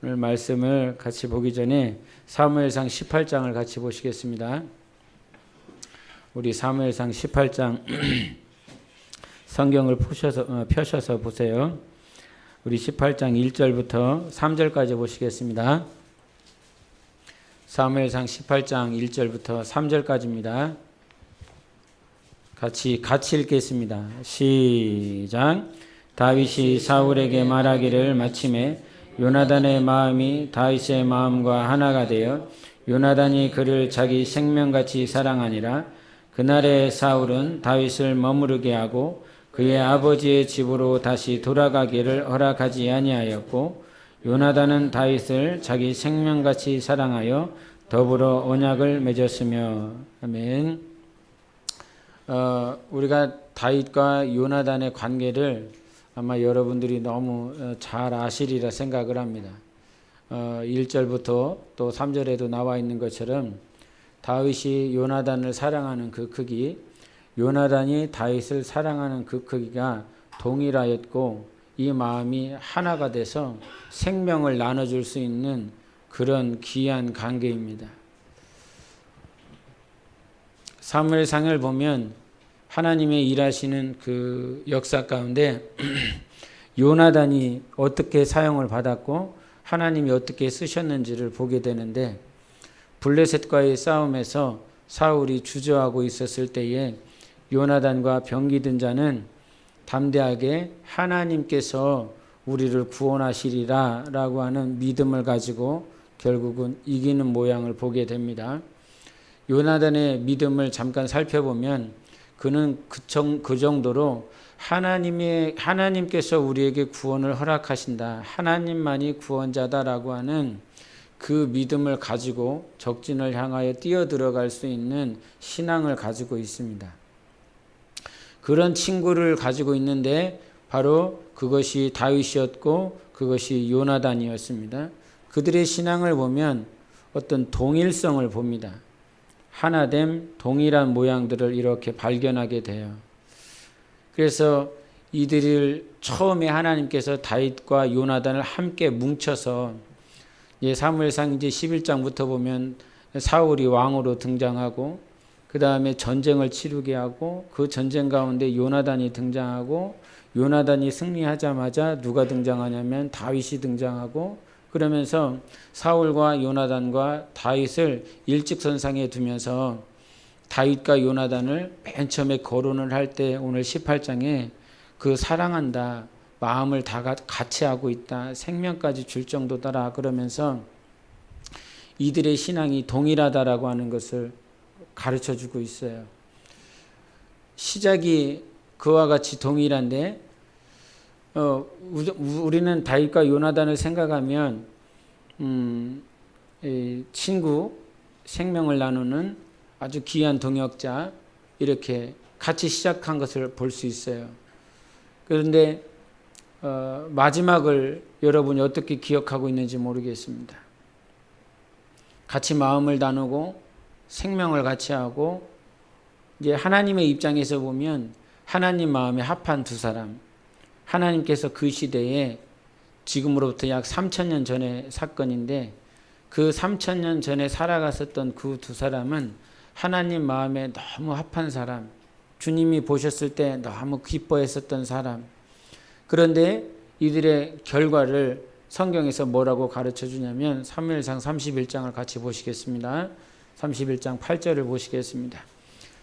오늘 말씀을 같이 보기 전에 사무엘상 18장을 같이 보시겠습니다. 우리 사무엘상 18장 성경을 펴셔서 보세요. 우리 18장 1절부터 3절까지 보시겠습니다. 사무엘상 18장 1절부터 3절까지입니다. 같이 읽겠습니다. 시작. 다윗이 사울에게 말하기를 마침에 요나단의 마음이 다윗의 마음과 하나가 되어 요나단이 그를 자기 생명같이 사랑하니라. 그날에 사울은 다윗을 머무르게 하고 그의 아버지의 집으로 다시 돌아가기를 허락하지 아니하였고 요나단은 다윗을 자기 생명같이 사랑하여 더불어 언약을 맺었으며. 아멘. 우리가 다윗과 요나단의 관계를 아마 여러분들이 너무 잘 아시리라 생각을 합니다. 1절부터 또 3절에도 나와 있는 것처럼 다윗이 요나단을 사랑하는 그 크기, 요나단이 다윗을 사랑하는 그 크기가 동일하였고 이 마음이 하나가 돼서 생명을 나눠줄 수 있는 그런 귀한 관계입니다. 사무엘상을 보면 하나님의 일하시는 그 역사 가운데 요나단이 어떻게 사용을 받았고 하나님이 어떻게 쓰셨는지를 보게 되는데, 블레셋과의 싸움에서 사울이 주저하고 있었을 때에 요나단과 병기든 자는 담대하게 하나님께서 우리를 구원하시리라 라고 하는 믿음을 가지고 결국은 이기는 모양을 보게 됩니다. 요나단의 믿음을 잠깐 살펴보면 그는 그 정도로 하나님께서 우리에게 구원을 허락하신다, 하나님만이 구원자다라고 하는 그 믿음을 가지고 적진을 향하여 뛰어들어갈 수 있는 신앙을 가지고 있습니다. 그런 친구를 가지고 있는데 바로 그것이 다윗이었고 그것이 요나단이었습니다. 그들의 신앙을 보면 어떤 동일성을 봅니다. 하나됨, 동일한 모양들을 이렇게 발견하게 돼요. 그래서 이들을 처음에 하나님께서 다윗과 요나단을 함께 뭉쳐서 사무엘상 이제 11장부터 보면 사울이 왕으로 등장하고 그 다음에 전쟁을 치르게 하고 그 전쟁 가운데 요나단이 등장하고 요나단이 승리하자마자 누가 등장하냐면 다윗이 등장하고, 그러면서 사울과 요나단과 다윗을 일직선상에 두면서 다윗과 요나단을 맨 처음에 거론을 할 때 오늘 18장에 그 사랑한다, 마음을 다 같이 하고 있다, 생명까지 줄 정도다라 그러면서 이들의 신앙이 동일하다라고 하는 것을 가르쳐주고 있어요. 시작이 그와 같이 동일한데 우리는 다윗과 요나단을 생각하면 친구, 생명을 나누는 아주 귀한 동역자, 이렇게 같이 시작한 것을 볼 수 있어요. 그런데 마지막을 여러분이 어떻게 기억하고 있는지 모르겠습니다. 같이 마음을 나누고 생명을 같이 하고, 이제 하나님의 입장에서 보면 하나님 마음에 합한 두 사람, 하나님께서 그 시대에 지금으로부터 약 3000년 전의 사건인데 그 3000년 전에 살아갔었던 그 두 사람은 하나님 마음에 너무 합한 사람, 주님이 보셨을 때 너무 기뻐했었던 사람. 그런데 이들의 결과를 성경에서 뭐라고 가르쳐 주냐면 사무엘상 31장을 같이 보시겠습니다. 31장 8절을 보시겠습니다.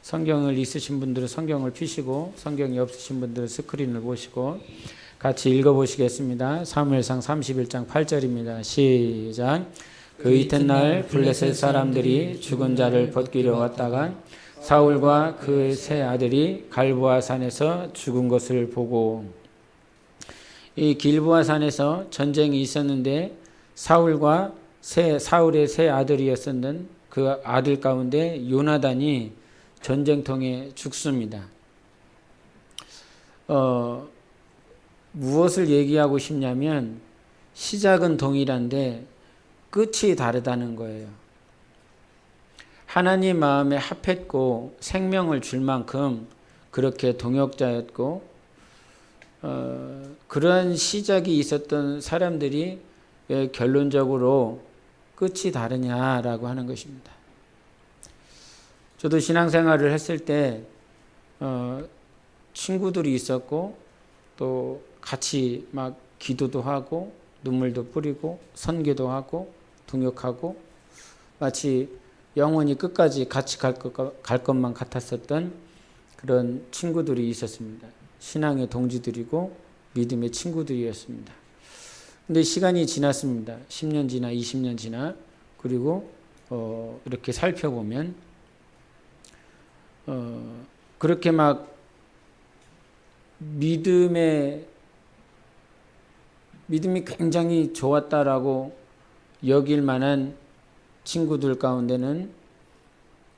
성경을 있으신 분들은 성경을 펴시고 성경이 없으신 분들은 스크린을 보시고 같이 읽어보시겠습니다. 사무엘상 31장 8절입니다. 시작. 그 이튿날 블레셋 사람들이 죽은 자를 벗기려 왔다가 사울과 그의 세 아들이 갈보아 산에서 죽은 것을 보고, 이 길보아 산에서 전쟁이 있었는데 사울의 세 아들이었었는 그 아들 가운데 요나단이 전쟁통에 죽습니다. 무엇을 얘기하고 싶냐면 시작은 동일한데 끝이 다르다는 거예요. 하나님 마음에 합했고 생명을 줄 만큼 그렇게 동역자였고 그러한 시작이 있었던 사람들이 왜 결론적으로 끝이 다르냐라고 하는 것입니다. 저도 신앙생활을 했을 때 친구들이 있었고 또 같이 막 기도도 하고 눈물도 뿌리고 선교도 하고 동역하고 마치 영원히 끝까지 같이 갈 것만 같았었던 그런 친구들이 있었습니다. 신앙의 동지들이고 믿음의 친구들이었습니다. 근데 시간이 지났습니다. 10년 지나 20년 지나 그리고 이렇게 살펴보면 그렇게 막 믿음이 굉장히 좋았다라고 여길 만한 친구들 가운데는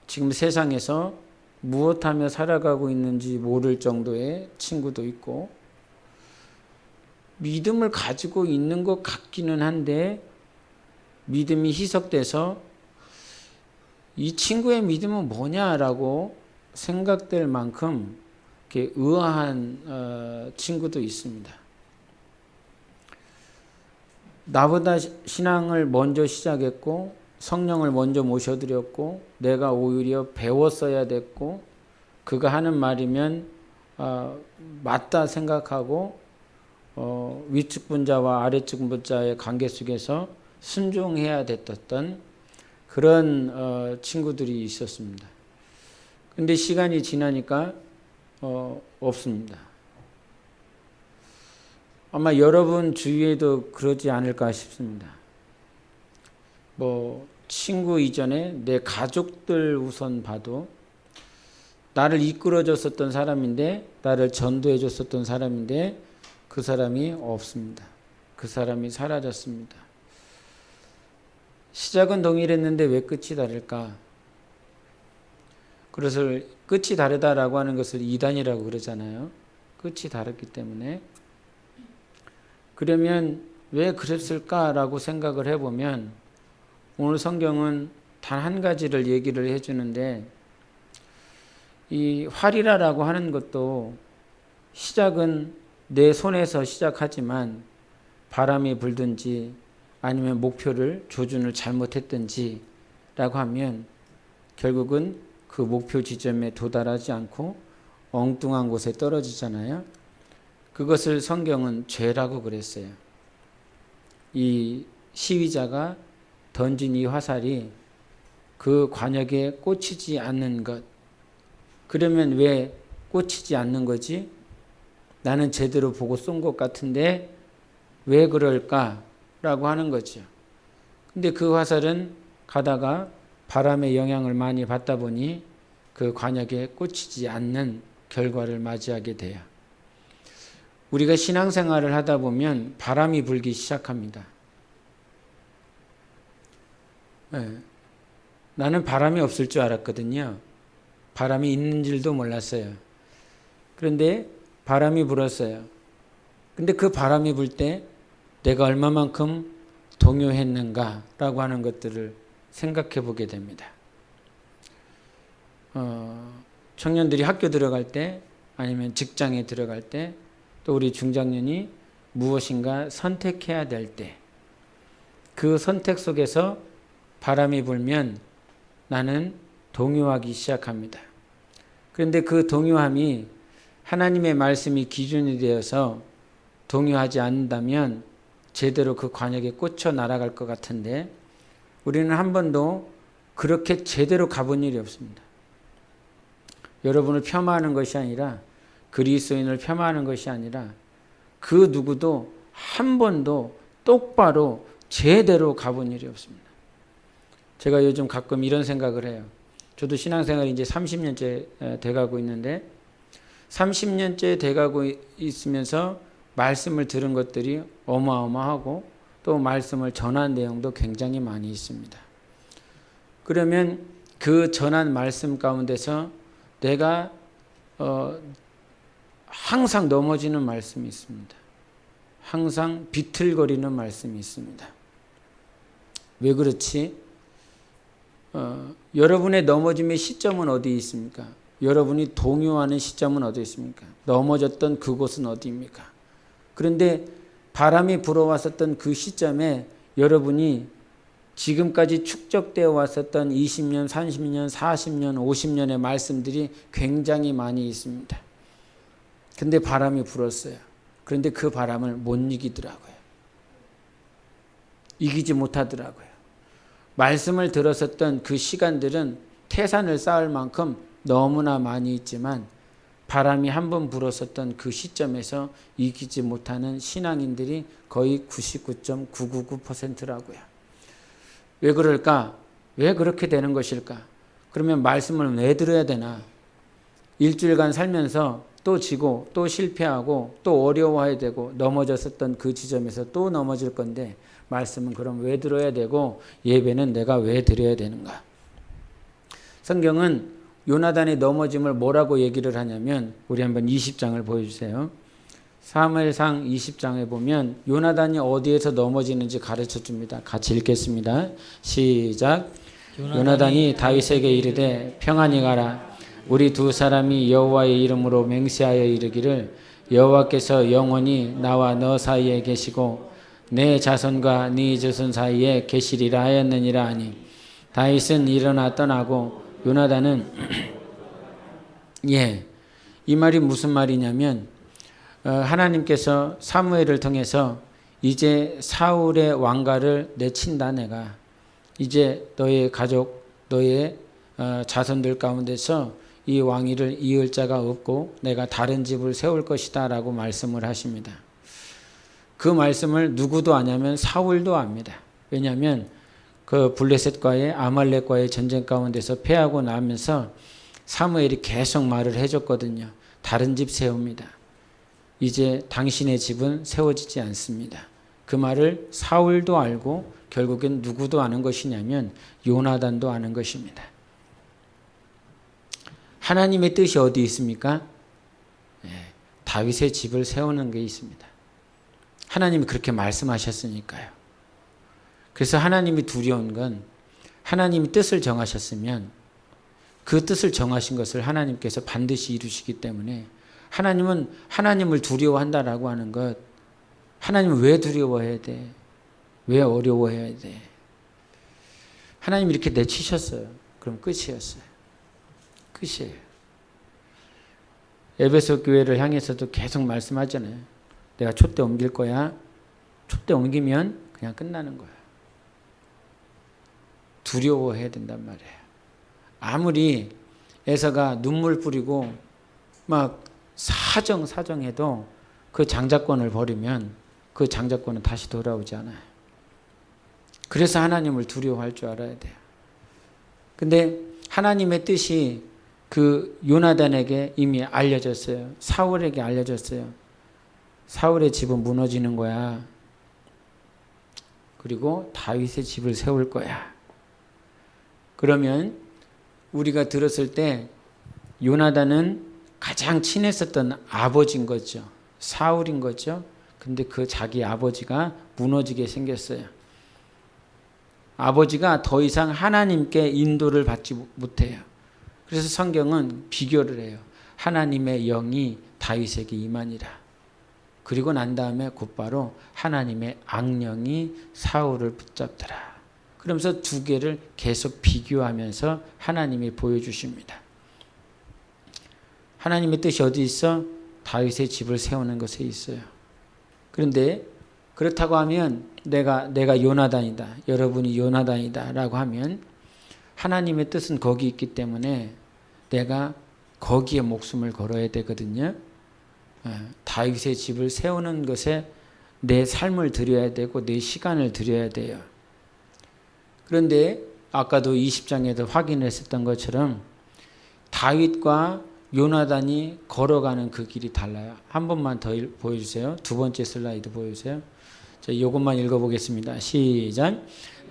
지금 세상에서 무엇하며 살아가고 있는지 모를 정도의 친구도 있고 믿음을 가지고 있는 것 같기는 한데 믿음이 희석돼서 이 친구의 믿음은 뭐냐라고 생각될 만큼 이렇게 의아한 친구도 있습니다. 나보다 신앙을 먼저 시작했고 성령을 먼저 모셔드렸고 내가 오히려 배웠어야 됐고 그가 하는 말이면 맞다 생각하고 위측 분자와 아래측 분자의 관계 속에서 순종해야 됐던 그런 친구들이 있었습니다. 근데 시간이 지나니까 없습니다. 아마 여러분 주위에도 그러지 않을까 싶습니다. 친구 이전에 내 가족들 우선 봐도 나를 이끌어줬었던 사람인데 나를 전도해줬었던 사람인데 그 사람이 없습니다. 그 사람이 사라졌습니다. 시작은 동일했는데 왜 끝이 다를까? 그래서 끝이 다르다라고 하는 것을 이단이라고 그러잖아요. 끝이 다르기 때문에. 그러면 왜 그랬을까라고 생각을 해보면 오늘 성경은 단 한 가지를 얘기를 해주는데 이 활이라라고 하는 것도 시작은 내 손에서 시작하지만 바람이 불든지 아니면 목표를 조준을 잘못했든지 라고 하면 결국은 그 목표 지점에 도달하지 않고 엉뚱한 곳에 떨어지잖아요. 그것을 성경은 죄라고 그랬어요. 이 시위자가 던진 이 화살이 그 관역에 꽂히지 않는 것. 그러면 왜 꽂히지 않는 거지? 나는 제대로 보고 쏜 것 같은데 왜 그럴까라고 하는 거죠. 근데 그 화살은 가다가 바람의 영향을 많이 받다 보니 그 관역에 꽂히지 않는 결과를 맞이하게 돼요. 우리가 신앙생활을 하다 보면 바람이 불기 시작합니다. 나는 바람이 없을 줄 알았거든요. 바람이 있는 줄도 몰랐어요. 그런데 바람이 불었어요. 근데 그 바람이 불 때 내가 얼마만큼 동요했는가라고 하는 것들을 생각해 보게 됩니다. 청년들이 학교 들어갈 때 아니면 직장에 들어갈 때 또 우리 중장년이 무엇인가 선택해야 될 때 그 선택 속에서 바람이 불면 나는 동요하기 시작합니다. 그런데 그 동요함이 하나님의 말씀이 기준이 되어서 동요하지 않는다면 제대로 그 관역에 꽂혀 날아갈 것 같은데 우리는 한 번도 그렇게 제대로 가본 일이 없습니다. 여러분을 폄하하는 것이 아니라 그리스도인을 폄하하는 것이 아니라 그 누구도 한 번도 똑바로 제대로 가본 일이 없습니다. 제가 요즘 가끔 이런 생각을 해요. 저도 신앙생활이 이제 30년째 돼가고 있는데 30년째 돼가고 있으면서 말씀을 들은 것들이 어마어마하고 또 말씀을 전한 내용도 굉장히 많이 있습니다. 그러면 그 전한 말씀 가운데서 내가 항상 넘어지는 말씀이 있습니다. 항상 비틀거리는 말씀이 있습니다. 왜 그렇지? 여러분의 넘어짐의 시점은 어디 있습니까? 여러분이 동요하는 시점은 어디 있습니까? 넘어졌던 그곳은 어디입니까? 그런데 바람이 불어왔었던 그 시점에 여러분이 지금까지 축적되어 왔었던 20년, 30년, 40년, 50년의 말씀들이 굉장히 많이 있습니다. 근데 바람이 불었어요. 그런데 그 바람을 못 이기더라고요. 이기지 못하더라고요. 말씀을 들었었던 그 시간들은 태산을 쌓을 만큼 너무나 많이 있지만 바람이 한번 불었었던 그 시점에서 이기지 못하는 신앙인들이 거의 99.999%라고요. 왜 그럴까? 왜 그렇게 되는 것일까? 그러면 말씀을 왜 들어야 되나? 일주일간 살면서 또 지고 또 실패하고 또 어려워야 되고 넘어졌었던 그 지점에서 또 넘어질 건데 말씀은 그럼 왜 들어야 되고 예배는 내가 왜 드려야 되는가? 성경은 요나단의 넘어짐을 뭐라고 얘기를 하냐면 우리 한번 20장을 보여주세요. 사무엘상 20장에 보면 요나단이 어디에서 넘어지는지 가르쳐 줍니다. 같이 읽겠습니다. 시작. 요나단이 다윗에게 이르되 평안히 가라. 우리 두 사람이 여호와의 이름으로 맹세하여 이르기를 여호와께서 영원히 나와 너 사이에 계시고 내 자손과 네 자손 사이에 계시리라 하였느니라 하니 다윗은 일어나 떠나고 요나단은 이 말이 무슨 말이냐면 하나님께서 사무엘을 통해서 이제 사울의 왕가를 내친다. 내가 이제 너의 가족 너의 자손들 가운데서 이 왕위를 이을 자가 없고 내가 다른 집을 세울 것이다 라고 말씀을 하십니다. 그 말씀을 누구도 아냐면 사울도 압니다. 왜냐하면 그 블레셋과의 아말렉과의 전쟁 가운데서 패하고 나면서 사무엘이 계속 말을 해줬거든요. 다른 집 세웁니다. 이제 당신의 집은 세워지지 않습니다. 그 말을 사울도 알고 결국엔 누구도 아는 것이냐면 요나단도 아는 것입니다. 하나님의 뜻이 어디 있습니까? 다윗의 집을 세우는 게 있습니다. 하나님이 그렇게 말씀하셨으니까요. 그래서 하나님이 두려운 건 하나님이 뜻을 정하셨으면 그 뜻을 정하신 것을 하나님께서 반드시 이루시기 때문에 하나님은 하나님을 두려워한다라고 하는 것, 하나님은 왜 두려워해야 돼? 왜 어려워해야 돼? 하나님이 이렇게 내치셨어요. 그럼 끝이었어요. 끝이에요. 에베소 교회를 향해서도 계속 말씀하잖아요. 내가 촛대 옮길 거야. 촛대 옮기면 그냥 끝나는 거야. 두려워해야 된단 말이에요. 아무리 에서가 눈물 뿌리고 막 사정해도 그 장자권을 버리면 그 장자권은 다시 돌아오지 않아요. 그래서 하나님을 두려워할 줄 알아야 돼요. 근데 하나님의 뜻이 그 요나단에게 이미 알려졌어요. 사울에게 알려졌어요. 사울의 집은 무너지는 거야. 그리고 다윗의 집을 세울 거야. 그러면 우리가 들었을 때 요나단은 가장 친했었던 아버지인 거죠. 사울인 거죠. 근데 그 자기 아버지가 무너지게 생겼어요. 아버지가 더 이상 하나님께 인도를 받지 못해요. 그래서 성경은 비교를 해요. 하나님의 영이 다윗에게 임하니라. 그리고 난 다음에 곧바로 하나님의 악령이 사울을 붙잡더라. 그러면서 두 개를 계속 비교하면서 하나님이 보여주십니다. 하나님의 뜻이 어디 있어? 다윗의 집을 세우는 것에 있어요. 그런데 그렇다고 하면 내가 요나단이다. 여러분이 요나단이다 라고 하면 하나님의 뜻은 거기 있기 때문에 내가 거기에 목숨을 걸어야 되거든요. 다윗의 집을 세우는 것에 내 삶을 드려야 되고 내 시간을 드려야 돼요. 그런데 아까도 20장에도 확인했었던 것처럼 다윗과 요나단이 걸어가는 그 길이 달라요. 한 번만 더 보여주세요. 두 번째 슬라이드 보여주세요. 자, 이것만 읽어보겠습니다. 시작.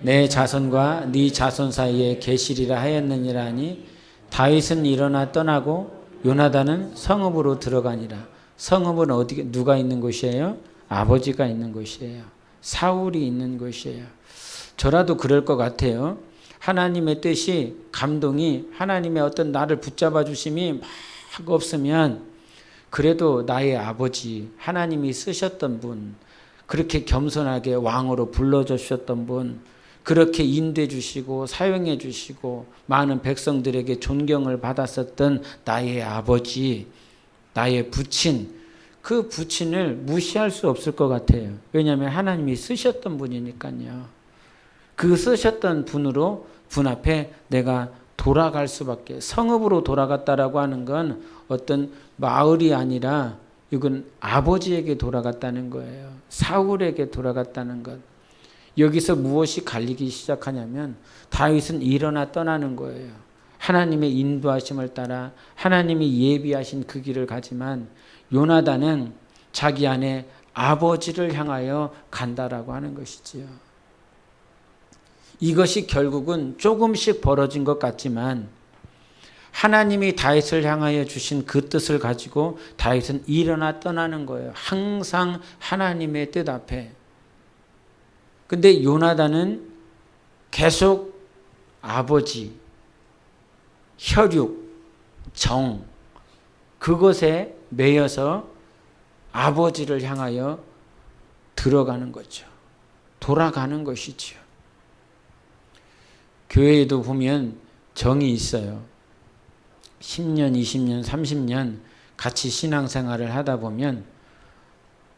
내 자손과 네 자손 사이에 계시리라 하였느니라 하니 다윗은 일어나 떠나고 요나단은 성읍으로 들어가니라. 성읍은 어디 누가 있는 곳이에요? 아버지가 있는 곳이에요. 사울이 있는 곳이에요. 저라도 그럴 것 같아요. 하나님의 뜻이 감동이 하나님의 어떤 나를 붙잡아 주심이 막 없으면 그래도 나의 아버지 하나님이 쓰셨던 분 그렇게 겸손하게 왕으로 불러주셨던 분, 그렇게 인도해 주시고 사용해 주시고 많은 백성들에게 존경을 받았었던 나의 아버지, 나의 부친, 그 부친을 무시할 수 없을 것 같아요. 왜냐하면 하나님이 쓰셨던 분이니까요. 그 쓰셨던 분으로 분 앞에 내가 돌아갈 수밖에. 성읍으로 돌아갔다라고 하는 건 어떤 마을이 아니라 이건 아버지에게 돌아갔다는 거예요. 사울에게 돌아갔다는 것. 여기서 무엇이 갈리기 시작하냐면 다윗은 일어나 떠나는 거예요. 하나님의 인도하심을 따라 하나님이 예비하신 그 길을 가지만 요나단은 자기 안에 아버지를 향하여 간다라고 하는 것이지요. 이것이 결국은 조금씩 벌어진 것 같지만 하나님이 다윗을 향하여 주신 그 뜻을 가지고 다윗은 일어나 떠나는 거예요. 항상 하나님의 뜻 앞에. 근데 요나단은 계속 아버지, 혈육, 정, 그것에 매여서 아버지를 향하여 들어가는 거죠. 돌아가는 것이지요. 교회에도 보면 정이 있어요. 10년, 20년, 30년 같이 신앙생활을 하다 보면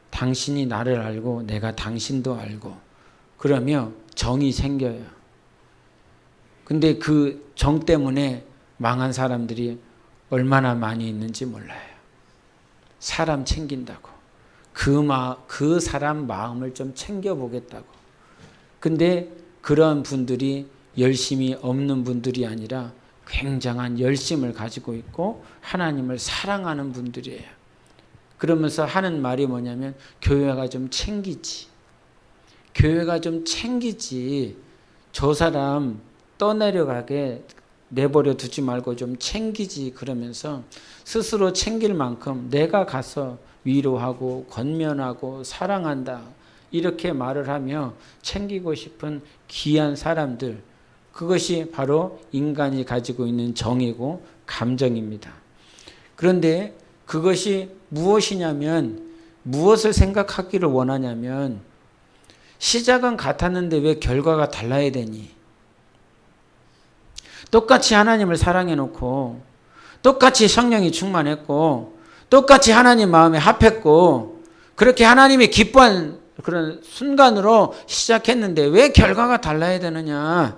당신이 나를 알고 내가 당신도 알고 그러며 정이 생겨요. 근데 그 정 때문에 망한 사람들이 얼마나 많이 있는지 몰라요. 사람 챙긴다고. 그 사람 마음을 좀 챙겨보겠다고. 근데 그런 분들이 열심이 없는 분들이 아니라 굉장한 열심을 가지고 있고 하나님을 사랑하는 분들이에요. 그러면서 하는 말이 뭐냐면 교회가 좀 챙기지. 교회가 좀 챙기지. 저 사람 떠내려가게 내버려 두지 말고 좀 챙기지. 그러면서 스스로 챙길 만큼 내가 가서 위로하고 권면하고 사랑한다. 이렇게 말을 하며 챙기고 싶은 귀한 사람들. 그것이 바로 인간이 가지고 있는 정이고 감정입니다. 그런데 그것이 무엇이냐면 무엇을 생각하기를 원하냐면 시작은 같았는데 왜 결과가 달라야 되니? 똑같이 하나님을 사랑해 놓고 똑같이 성령이 충만했고 똑같이 하나님 마음에 합했고 그렇게 하나님이 기뻐한 그런 순간으로 시작했는데 왜 결과가 달라야 되느냐?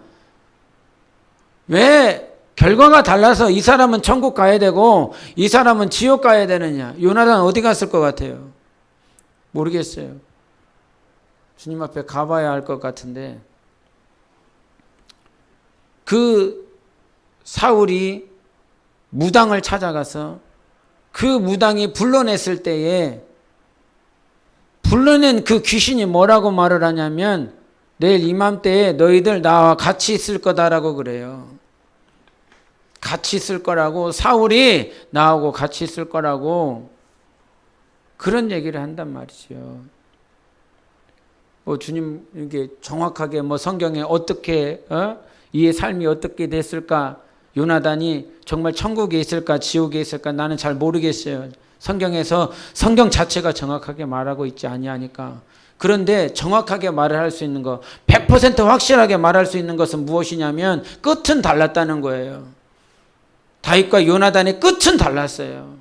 왜 결과가 달라서 이 사람은 천국 가야 되고 이 사람은 지옥 가야 되느냐? 요나단 어디 갔을 것 같아요? 모르겠어요. 주님 앞에 가봐야 할 것 같은데 그 사울이 무당을 찾아가서 그 무당이 불러냈을 때에 불러낸 그 귀신이 뭐라고 말을 하냐면 내일 이맘때에 너희들 나와 같이 있을 거다라고 그래요. 같이 있을 거라고, 사울이 나하고 같이 있을 거라고 그런 얘기를 한단 말이죠. 주님 이게 정확하게 성경에 어떻게 이의 삶이 어떻게 됐을까? 요나단이 정말 천국에 있을까 지옥에 있을까 나는 잘 모르겠어요. 성경에서 성경 자체가 정확하게 말하고 있지 아니하니까. 그런데 정확하게 말을 할 수 있는 거 100% 확실하게 말할 수 있는 것은 무엇이냐면 끝은 달랐다는 거예요. 다윗과 요나단의 끝은 달랐어요.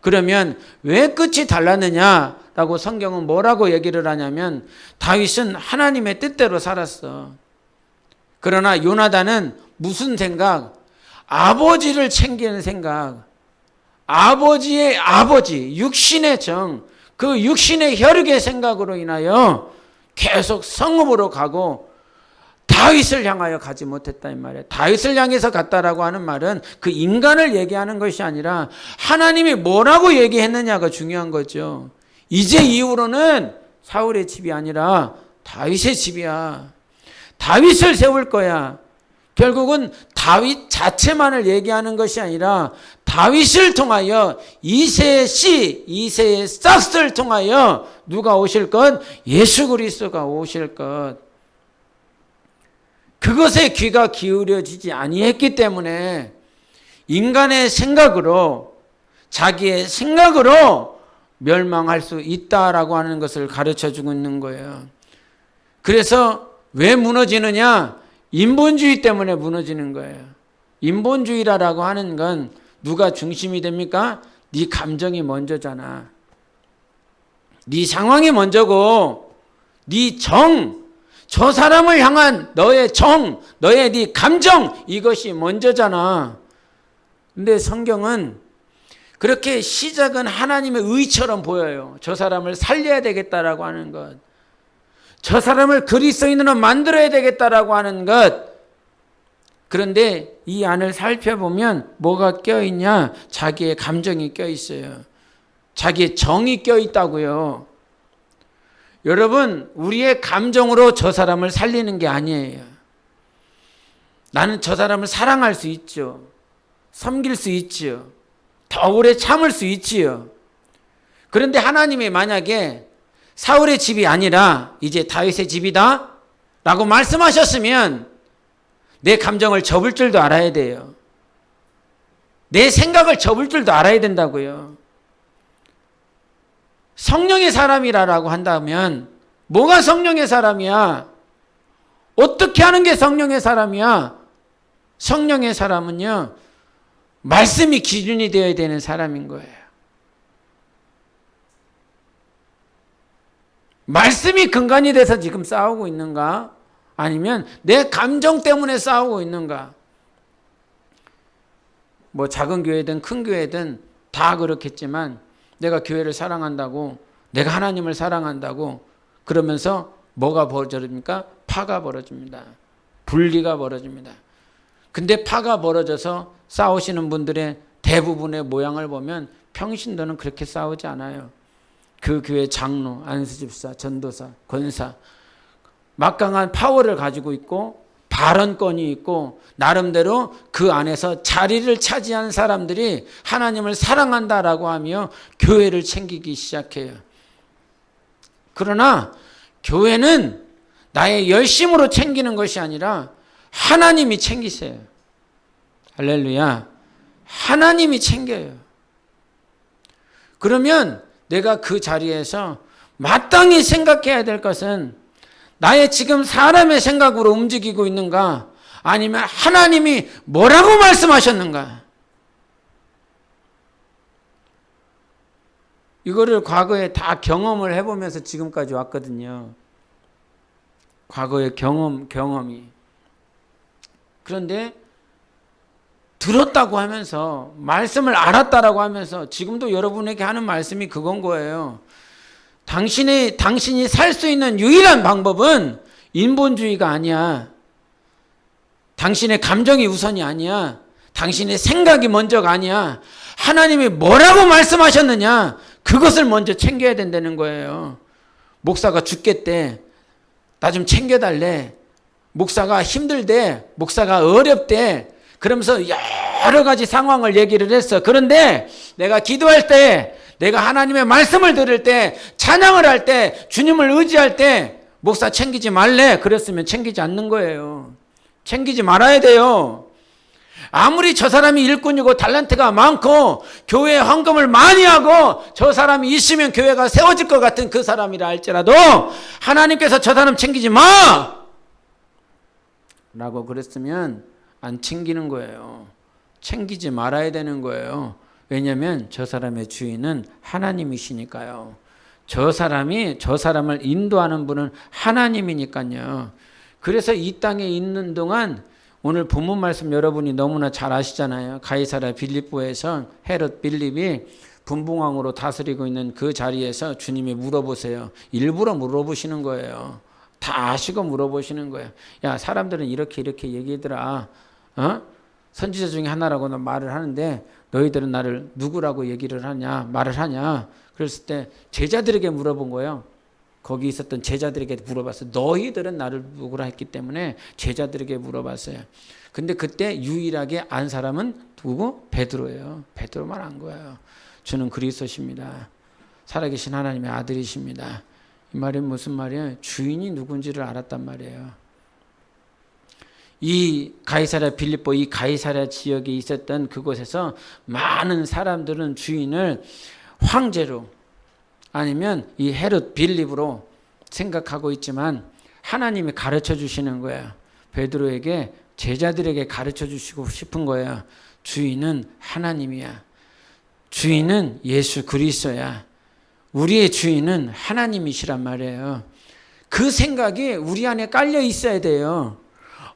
그러면 왜 끝이 달랐느냐라고 성경은 뭐라고 얘기를 하냐면 다윗은 하나님의 뜻대로 살았어. 그러나 요나단은 무슨 생각? 아버지를 챙기는 생각. 아버지의 아버지, 육신의 정, 그 육신의 혈육의 생각으로 인하여 계속 성읍으로 가고 다윗을 향하여 가지 못했다 이 말이에요. 다윗을 향해서 갔다라고 하는 말은 그 인간을 얘기하는 것이 아니라 하나님이 뭐라고 얘기했느냐가 중요한 거죠. 이제 이후로는 사울의 집이 아니라 다윗의 집이야. 다윗을 세울 거야. 결국은 다윗 자체만을 얘기하는 것이 아니라 다윗을 통하여 이새의 씨, 이새의 싹스를 통하여 누가 오실 것? 예수 그리스도가 오실 것. 그것에 귀가 기울여지지 아니했기 때문에 인간의 생각으로 자기의 생각으로 멸망할 수 있다라고 하는 것을 가르쳐 주고 있는 거예요. 그래서 왜 무너지느냐? 인본주의 때문에 무너지는 거예요. 인본주의라고 하는 건 누가 중심이 됩니까? 네 감정이 먼저잖아. 네 상황이 먼저고 네 정, 저 사람을 향한 너의 정, 너의 네 감정 이것이 먼저잖아. 근데 성경은 그렇게 시작은 하나님의 의처럼 보여요. 저 사람을 살려야 되겠다라고 하는 것. 저 사람을 그리스도인으로 만들어야 되겠다라고 하는 것. 그런데 이 안을 살펴보면 뭐가 껴있냐? 자기의 감정이 껴있어요. 자기의 정이 껴있다고요. 여러분, 우리의 감정으로 저 사람을 살리는 게 아니에요. 나는 저 사람을 사랑할 수 있죠. 섬길 수 있죠. 더 오래 참을 수 있지요. 그런데 하나님이 만약에 사울의 집이 아니라 이제 다윗의 집이다 라고 말씀하셨으면 내 감정을 접을 줄도 알아야 돼요. 내 생각을 접을 줄도 알아야 된다고요. 성령의 사람이라고 한다면 뭐가 성령의 사람이야? 어떻게 하는 게 성령의 사람이야? 성령의 사람은요, 말씀이 기준이 되어야 되는 사람인 거예요. 말씀이 근간이 돼서 지금 싸우고 있는가? 아니면 내 감정 때문에 싸우고 있는가? 뭐 작은 교회든 큰 교회든 다 그렇겠지만 내가 교회를 사랑한다고, 내가 하나님을 사랑한다고 그러면서 뭐가 벌어집니까? 파가 벌어집니다. 분리가 벌어집니다. 근데 파가 벌어져서 싸우시는 분들의 대부분의 모양을 보면 평신도는 그렇게 싸우지 않아요. 그 교회 장로, 안수집사, 전도사, 권사 막강한 파워를 가지고 있고 발언권이 있고 나름대로 그 안에서 자리를 차지한 사람들이 하나님을 사랑한다라고 하며 교회를 챙기기 시작해요. 그러나 교회는 나의 열심으로 챙기는 것이 아니라 하나님이 챙기세요. 할렐루야. 하나님이 챙겨요. 그러면 내가 그 자리에서 마땅히 생각해야 될 것은 나의 지금 사람의 생각으로 움직이고 있는가? 아니면 하나님이 뭐라고 말씀하셨는가? 이거를 과거에 다 경험을 해보면서 지금까지 왔거든요. 과거의 경험이. 그런데 들었다고 하면서 말씀을 알았다라고 하면서 지금도 여러분에게 하는 말씀이 그건 거예요. 당신이 살 수 있는 유일한 방법은 인본주의가 아니야. 당신의 감정이 우선이 아니야. 당신의 생각이 먼저가 아니야. 하나님이 뭐라고 말씀하셨느냐? 그것을 먼저 챙겨야 된다는 거예요. 목사가 죽겠대. 나 좀 챙겨달래. 목사가 힘들대. 목사가 어렵대. 그러면서 여러 가지 상황을 얘기를 했어. 그런데 내가 기도할 때, 내가 하나님의 말씀을 들을 때, 찬양을 할 때, 주님을 의지할 때 목사 챙기지 말래. 그랬으면 챙기지 않는 거예요. 챙기지 말아야 돼요. 아무리 저 사람이 일꾼이고 달란트가 많고 교회에 헌금을 많이 하고 저 사람이 있으면 교회가 세워질 것 같은 그 사람이라 할지라도 하나님께서 저 사람 챙기지 마! 라고 그랬으면 안 챙기는 거예요. 챙기지 말아야 되는 거예요. 왜냐하면 저 사람의 주인은 하나님이시니까요. 저 사람을 인도하는 분은 하나님이니까요. 그래서 이 땅에 있는 동안 오늘 본문 말씀 여러분이 너무나 잘 아시잖아요. 가이사랴 빌립보에서 헤롯 빌립이 분봉왕으로 다스리고 있는 그 자리에서 주님이 물어보세요. 일부러 물어보시는 거예요. 다 아시고 물어보시는 거예요. 야, 사람들은 이렇게 얘기하더라. 선지자 중에 하나라고는 말을 하는데 너희들은 나를 누구라고 얘기를 하냐, 말을 하냐. 그랬을 때 제자들에게 물어본 거예요. 거기 있었던 제자들에게 물어봤어요. 너희들은 나를 누구라 했기 때문에 제자들에게 물어봤어요. 근데 그때 유일하게 안 사람은 누구? 베드로예요. 베드로만 안 거예요. 주는 그리스도십니다. 살아계신 하나님의 아들이십니다. 이 말이 무슨 말이에요? 주인이 누군지를 알았단 말이에요. 이 가이사랴 빌립보, 이 가이사랴 지역에 있었던 그곳에서 많은 사람들은 주인을 황제로, 아니면 이 헤롯 빌립으로 생각하고 있지만 하나님이 가르쳐 주시는 거예요. 베드로에게, 제자들에게 가르쳐 주시고 싶은 거예요. 주인은 하나님이야. 주인은 예수 그리스도야. 우리의 주인은 하나님이시란 말이에요. 그 생각이 우리 안에 깔려 있어야 돼요.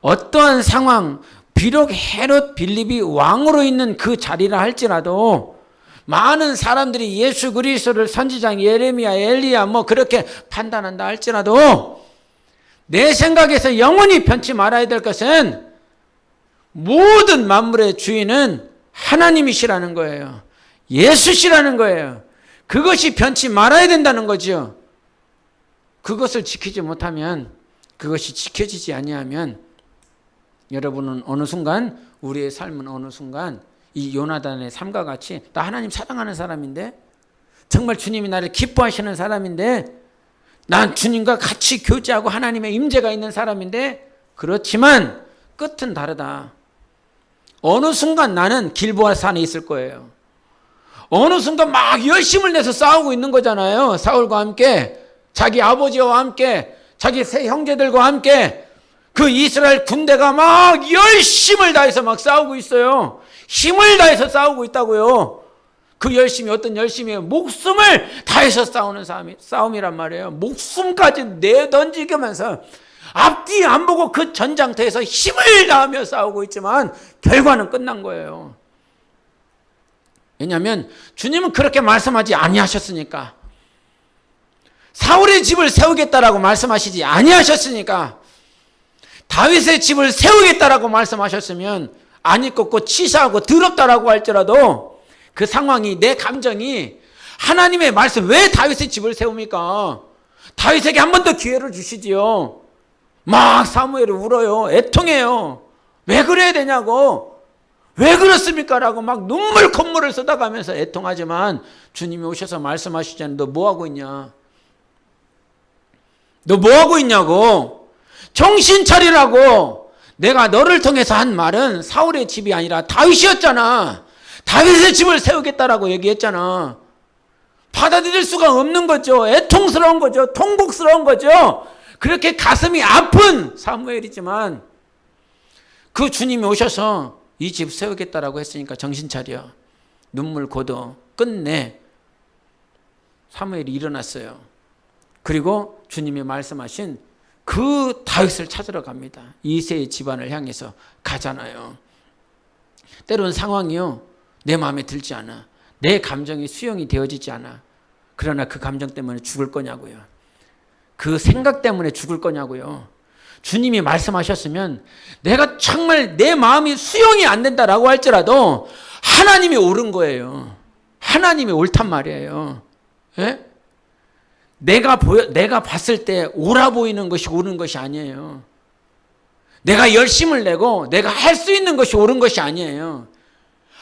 어떠한 상황, 비록 헤롯 빌립이 왕으로 있는 그 자리라 할지라도 많은 사람들이 예수 그리스도를 선지자 예레미야, 엘리야 뭐 그렇게 판단한다 할지라도 내 생각에서 영원히 변치 말아야 될 것은 모든 만물의 주인은 하나님이시라는 거예요. 예수시라는 거예요. 그것이 변치 말아야 된다는 거죠. 그것을 지키지 못하면, 그것이 지켜지지 아니하면 여러분은 어느 순간, 우리의 삶은 어느 순간 이 요나단의 삶과 같이, 나 하나님 사랑하는 사람인데, 정말 주님이 나를 기뻐하시는 사람인데, 난 주님과 같이 교제하고 하나님의 임재가 있는 사람인데, 그렇지만 끝은 다르다. 어느 순간 나는 길보아 산에 있을 거예요. 어느 순간 막 열심을 내서 싸우고 있는 거잖아요. 사울과 함께, 자기 아버지와 함께, 자기 세 형제들과 함께 그 이스라엘 군대가 막 열심을 다해서 막 싸우고 있어요. 힘을 다해서 싸우고 있다고요. 그 열심이 어떤 열심이에요? 목숨을 다해서 싸우는 싸움이란 말이에요. 목숨까지 내던지면서 앞뒤 안 보고 그 전장터에서 힘을 다하며 싸우고 있지만 결과는 끝난 거예요. 왜냐하면 주님은 그렇게 말씀하지 아니하셨으니까. 사울의 집을 세우겠다라고 말씀하시지 아니하셨으니까. 다윗의 집을 세우겠다라고 말씀하셨으면 안 입고 치사하고 더럽다라고 할지라도 그 상황이, 내 감정이 하나님의 말씀, 왜 다윗의 집을 세웁니까? 다윗에게 한 번 더 기회를 주시지요. 막 사무엘이 울어요. 애통해요. 왜 그래야 되냐고. 왜 그렇습니까? 라고 막 눈물 콧물을 쏟아가면서 애통하지만 주님이 오셔서 말씀하시잖아요. 너 뭐하고 있냐? 너 뭐하고 있냐고. 정신 차리라고. 내가 너를 통해서 한 말은 사울의 집이 아니라 다윗이었잖아. 다윗의 집을 세우겠다라고 얘기했잖아. 받아들일 수가 없는 거죠. 애통스러운 거죠. 통곡스러운 거죠. 그렇게 가슴이 아픈 사무엘이지만 그 주님이 오셔서 이 집 세우겠다라고 했으니까 정신 차려. 눈물 고도 끝내. 사무엘이 일어났어요. 그리고 주님이 말씀하신 그 다윗을 찾으러 갑니다. 이새의 집안을 향해서 가잖아요. 때로는 상황이요, 내 마음에 들지 않아. 내 감정이 수용이 되어지지 않아. 그러나 그 감정 때문에 죽을 거냐고요. 그 생각 때문에 죽을 거냐고요. 주님이 말씀하셨으면 내가 정말 내 마음이 수용이 안 된다라고 할지라도 하나님이 옳은 거예요. 하나님이 옳단 말이에요. 예? 내가 봤을 때 옳아 보이는 것이 옳은 것이 아니에요. 내가 열심을 내고 내가 할 수 있는 것이 옳은 것이 아니에요.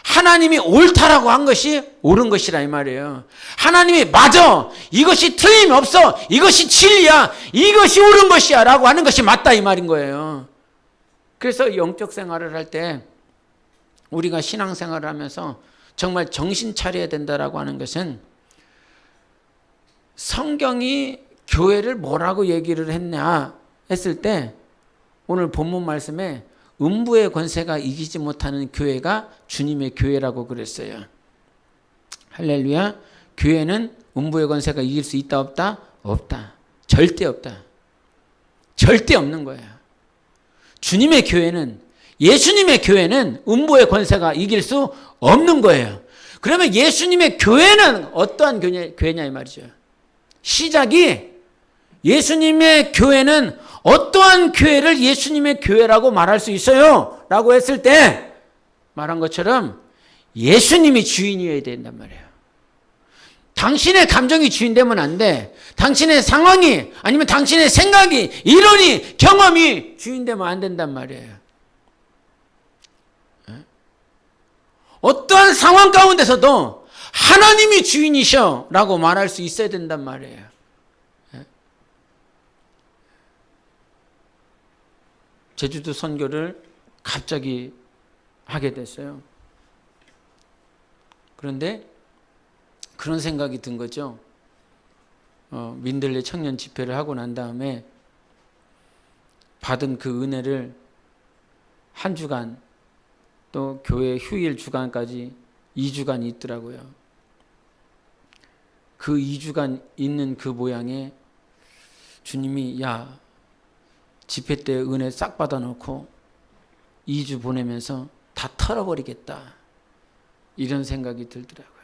하나님이 옳다라고 한 것이 옳은 것이라 이 말이에요. 하나님이 맞아, 이것이 틀림없어, 이것이 진리야, 이것이 옳은 것이야 라고 하는 것이 맞다 이 말인 거예요. 그래서 영적 생활을 할 때, 우리가 신앙생활을 하면서 정말 정신 차려야 된다라고 하는 것은, 성경이 교회를 뭐라고 얘기를 했냐 했을 때, 오늘 본문 말씀에 음부의 권세가 이기지 못하는 교회가 주님의 교회라고 그랬어요. 할렐루야. 교회는 음부의 권세가 이길 수 있다 없다? 없다. 절대 없다. 절대 없는 거예요. 주님의 교회는, 예수님의 교회는 음부의 권세가 이길 수 없는 거예요. 그러면 예수님의 교회는 어떠한 교회냐 이 말이죠. 시작이, 예수님의 교회는 어떠한 교회를 예수님의 교회라고 말할 수 있어요? 라고 했을 때 말한 것처럼 예수님이 주인이어야 된단 말이에요. 당신의 감정이 주인 되면 안 돼. 당신의 상황이, 아니면 당신의 생각이, 이론이, 경험이 주인 되면 안 된단 말이에요. 어떠한 상황 가운데서도 하나님이 주인이셔 라고 말할 수 있어야 된단 말이에요. 제주도 선교를 갑자기 하게 됐어요. 그런데 그런 생각이 든 거죠. 민들레 청년 집회를 하고 난 다음에 받은 그 은혜를 한 주간 또 교회 휴일 주간까지 2주간 있더라고요. 그 2주간 있는 그 모양에 주님이 야 집회 때 은혜 싹 받아놓고 2주 보내면서 다 털어버리겠다 이런 생각이 들더라고요.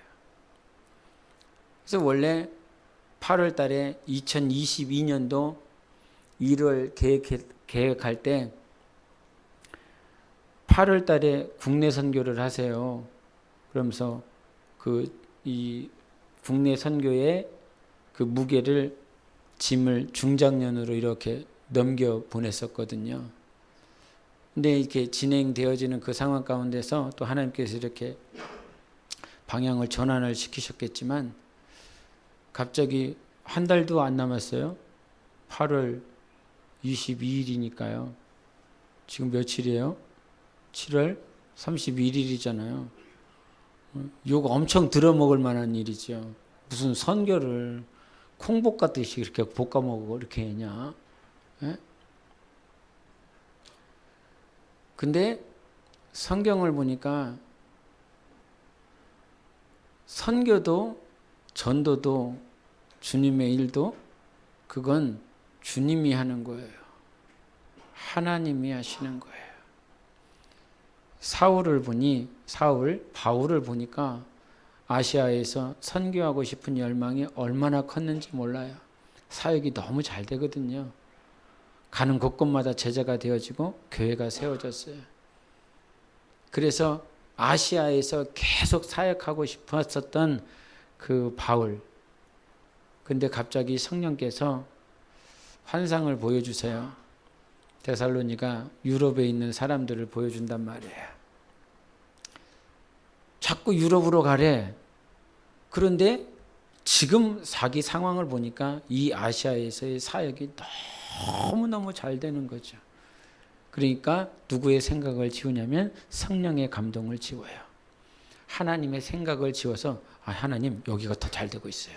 그래서 원래 8월 달에 2022년도 1월 계획할 때 8월 달에 국내 선교를 하세요. 그러면서 이 국내 선교의 그 무게를 짐을 중장년으로 이렇게 넘겨 보냈었거든요. 근데 이렇게 진행되어지는 그 상황 가운데서 또 하나님께서 이렇게 방향을 전환을 시키셨겠지만 갑자기 한 달도 안 남았어요. 8월 22일이니까요. 지금 며칠이에요? 7월 31일이잖아요. 욕 엄청 들어먹을 만한 일이죠. 무슨 선교를 콩볶 같듯이 이렇게 볶아먹고 이렇게 했냐? 예? 근데 성경을 보니까 선교도 전도도 주님의 일도 그건 주님이 하는 거예요. 하나님이 하시는 거예요. 바울을 보니까 아시아에서 선교하고 싶은 열망이 얼마나 컸는지 몰라요. 사역이 너무 잘 되거든요. 가는 곳곳마다 제자가 되어지고 교회가 세워졌어요. 그래서 아시아에서 계속 사역하고 싶었었던 그 바울. 근데 갑자기 성령께서 환상을 보여주세요. 데살로니가 유럽에 있는 사람들을 보여준단 말이에요. 자꾸 유럽으로 가래. 그런데 지금 자기 상황을 보니까 이 아시아에서의 사역이 너무너무 잘 되는 거죠. 그러니까 누구의 생각을 지우냐면 성령의 감동을 지워요. 하나님의 생각을 지워서 하나님 여기가 더 잘 되고 있어요.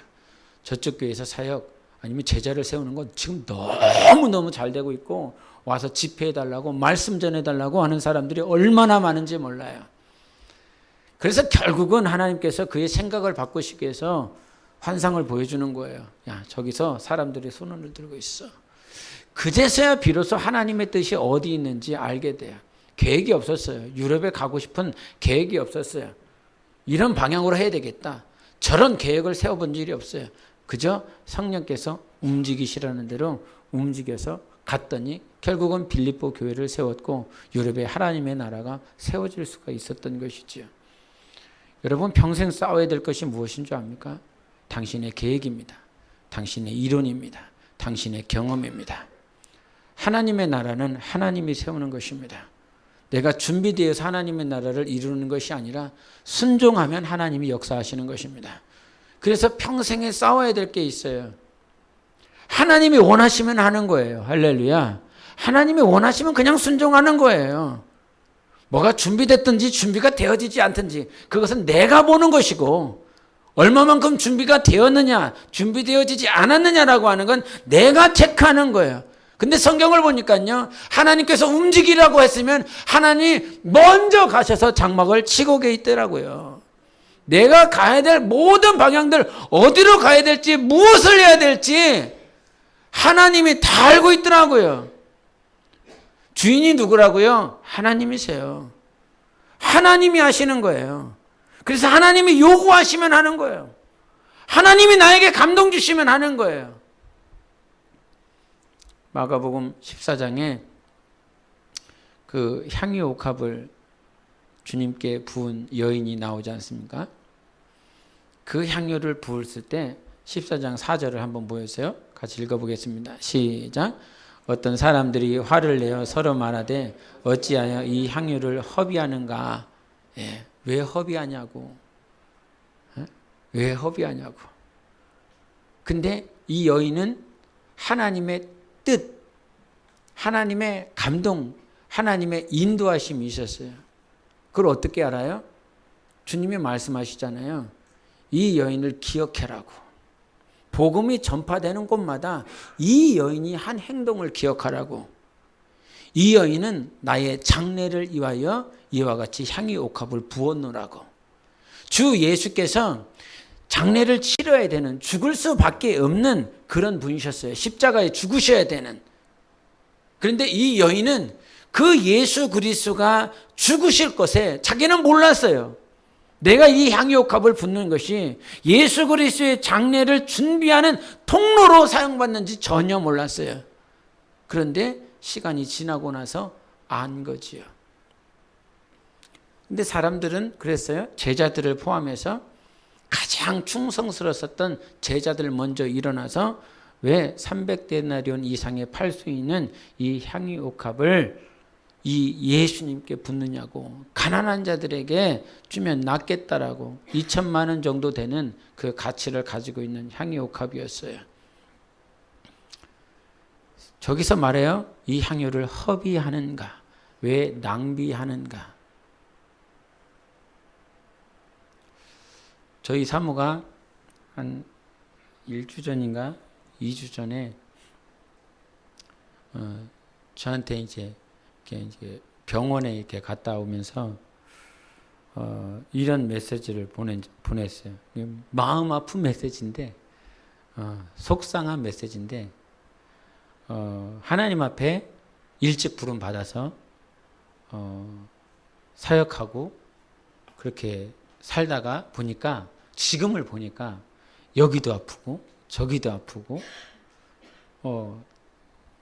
저쪽 교회에서 사역 아니면 제자를 세우는 건 지금 너무너무 잘 되고 있고 와서 집회해달라고 말씀 전해달라고 하는 사람들이 얼마나 많은지 몰라요. 그래서 결국은 하나님께서 그의 생각을 바꾸시기 위해서 환상을 보여주는 거예요. 야, 저기서 사람들이 손을 들고 있어. 그제서야 비로소 하나님의 뜻이 어디 있는지 알게 돼요. 계획이 없었어요. 유럽에 가고 싶은 계획이 없었어요. 이런 방향으로 해야 되겠다. 저런 계획을 세워본 일이 없어요. 그저 성령께서 움직이시라는 대로 움직여서 갔더니 결국은 빌립보 교회를 세웠고 유럽에 하나님의 나라가 세워질 수가 있었던 것이지요. 여러분 평생 싸워야 될 것이 무엇인 줄 압니까? 당신의 계획입니다. 당신의 이론입니다. 당신의 경험입니다. 하나님의 나라는 하나님이 세우는 것입니다. 내가 준비되어서 하나님의 나라를 이루는 것이 아니라 순종하면 하나님이 역사하시는 것입니다. 그래서 평생에 싸워야 될 게 있어요. 하나님이 원하시면 하는 거예요. 할렐루야. 하나님이 원하시면 그냥 순종하는 거예요. 뭐가 준비됐든지 준비가 되어지지 않든지 그것은 내가 보는 것이고 얼마만큼 준비가 되었느냐 준비되어지지 않았느냐라고 하는 건 내가 체크하는 거예요. 근데 성경을 보니까요 하나님께서 움직이라고 했으면 하나님이 먼저 가셔서 장막을 치고 계시더라고요. 내가 가야 될 모든 방향들 어디로 가야 될지 무엇을 해야 될지 하나님이 다 알고 있더라고요. 주인이 누구라고요? 하나님이세요. 하나님이 하시는 거예요. 그래서 하나님이 요구하시면 하는 거예요. 하나님이 나에게 감동 주시면 하는 거예요. 마가복음 14장에 그 향유 옥합을 주님께 부은 여인이 나오지 않습니까? 그 향유를 부었을 때 14장 4절을 한번 보여주세요. 같이 읽어보겠습니다. 시작. 어떤 사람들이 화를 내어 서로 말하되 어찌하여 이 향유를 허비하는가? 예, 왜 허비하냐고. 왜 허비하냐고. 근데 이 여인은 하나님의 뜻, 하나님의 감동, 하나님의 인도하심이 있었어요. 그걸 어떻게 알아요? 주님이 말씀하시잖아요. 이 여인을 기억해라고. 복음이 전파되는 곳마다 이 여인이 한 행동을 기억하라고. 이 여인은 나의 장례를 위하여 이와 같이 향유 옥합을 부었노라고. 주 예수께서 장례를 치러야 되는, 죽을 수밖에 없는 그런 분이셨어요. 십자가에 죽으셔야 되는. 그런데 이 여인은 그 예수 그리스도가 죽으실 것에 자기는 몰랐어요. 내가 이 향유옥합을 붓는 것이 예수 그리스도의 장례를 준비하는 통로로 사용받는지 전혀 몰랐어요. 그런데 시간이 지나고 나서 안 거지요. 근데 사람들은 그랬어요. 제자들을 포함해서 가장 충성스러웠던 제자들 먼저 일어나서 왜 300데나리온 이상의 팔 수 있는 이 향유옥합을 이 예수님께 붓느냐고. 가난한 자들에게 주면 낫겠다라고. 2천만 원 정도 되는 그 가치를 가지고 있는 향유옥합이었어요. 저기서 말해요. 이 향유를 허비하는가? 왜 낭비하는가? 저희 사모가 한 1주 전인가 2주 전에 저한테 이제 병원에 이렇게 갔다 오면서 이런 메시지를 보냈어요. 마음 아픈 메시지인데, 속상한 메시지인데, 하나님 앞에 일찍 부름 받아서 사역하고 그렇게 살다가 보니까, 지금을 보니까 여기도 아프고 저기도 아프고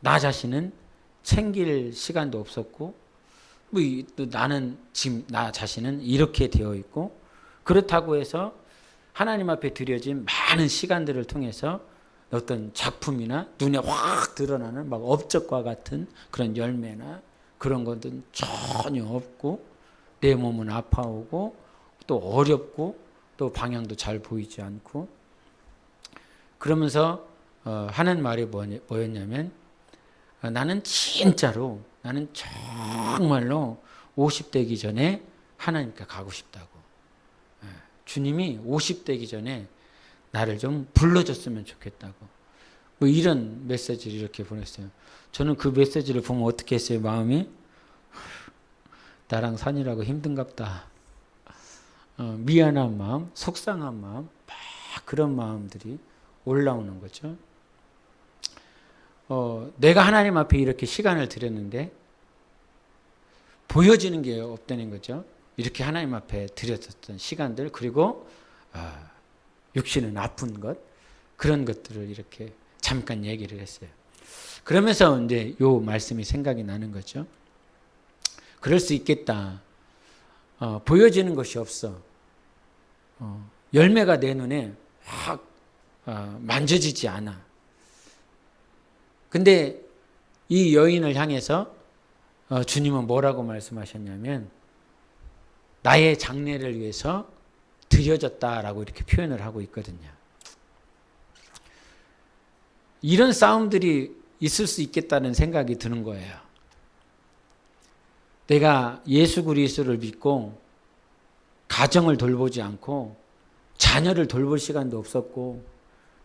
나 자신은 챙길 시간도 없었고, 뭐 나는 지금 나 자신은 이렇게 되어 있고, 그렇다고 해서 하나님 앞에 드려진 많은 시간들을 통해서 어떤 작품이나 눈에 확 드러나는 막 업적과 같은 그런 열매나 그런 것은 전혀 없고, 내 몸은 아파오고 또 어렵고 또 방향도 잘 보이지 않고, 그러면서 하는 말이 뭐였냐면, 나는 정말로 50대기 전에 하나님께 가고 싶다고. 주님이 50대기 전에 나를 좀 불러줬으면 좋겠다고. 뭐 이런 메시지를 이렇게 보냈어요. 저는 그 메시지를 보면 어떻게 했어요? 마음이 나랑 사느라고 힘든갑다. 미안한 마음, 속상한 마음, 막 그런 마음들이 올라오는 거죠. 내가 하나님 앞에 이렇게 시간을 드렸는데 보여지는 게 없다는 거죠. 이렇게 하나님 앞에 드렸었던 시간들, 그리고 육신은 아픈 것, 그런 것들을 이렇게 잠깐 얘기를 했어요. 그러면서 이제 요 말씀이 생각이 나는 거죠. 그럴 수 있겠다. 보여지는 것이 없어. 열매가 내 눈에 확 만져지지 않아. 근데 이 여인을 향해서 주님은 뭐라고 말씀하셨냐면, 나의 장례를 위해서 드려졌다라고 이렇게 표현을 하고 있거든요. 이런 싸움들이 있을 수 있겠다는 생각이 드는 거예요. 내가 예수 그리스도를 믿고 가정을 돌보지 않고 자녀를 돌볼 시간도 없었고,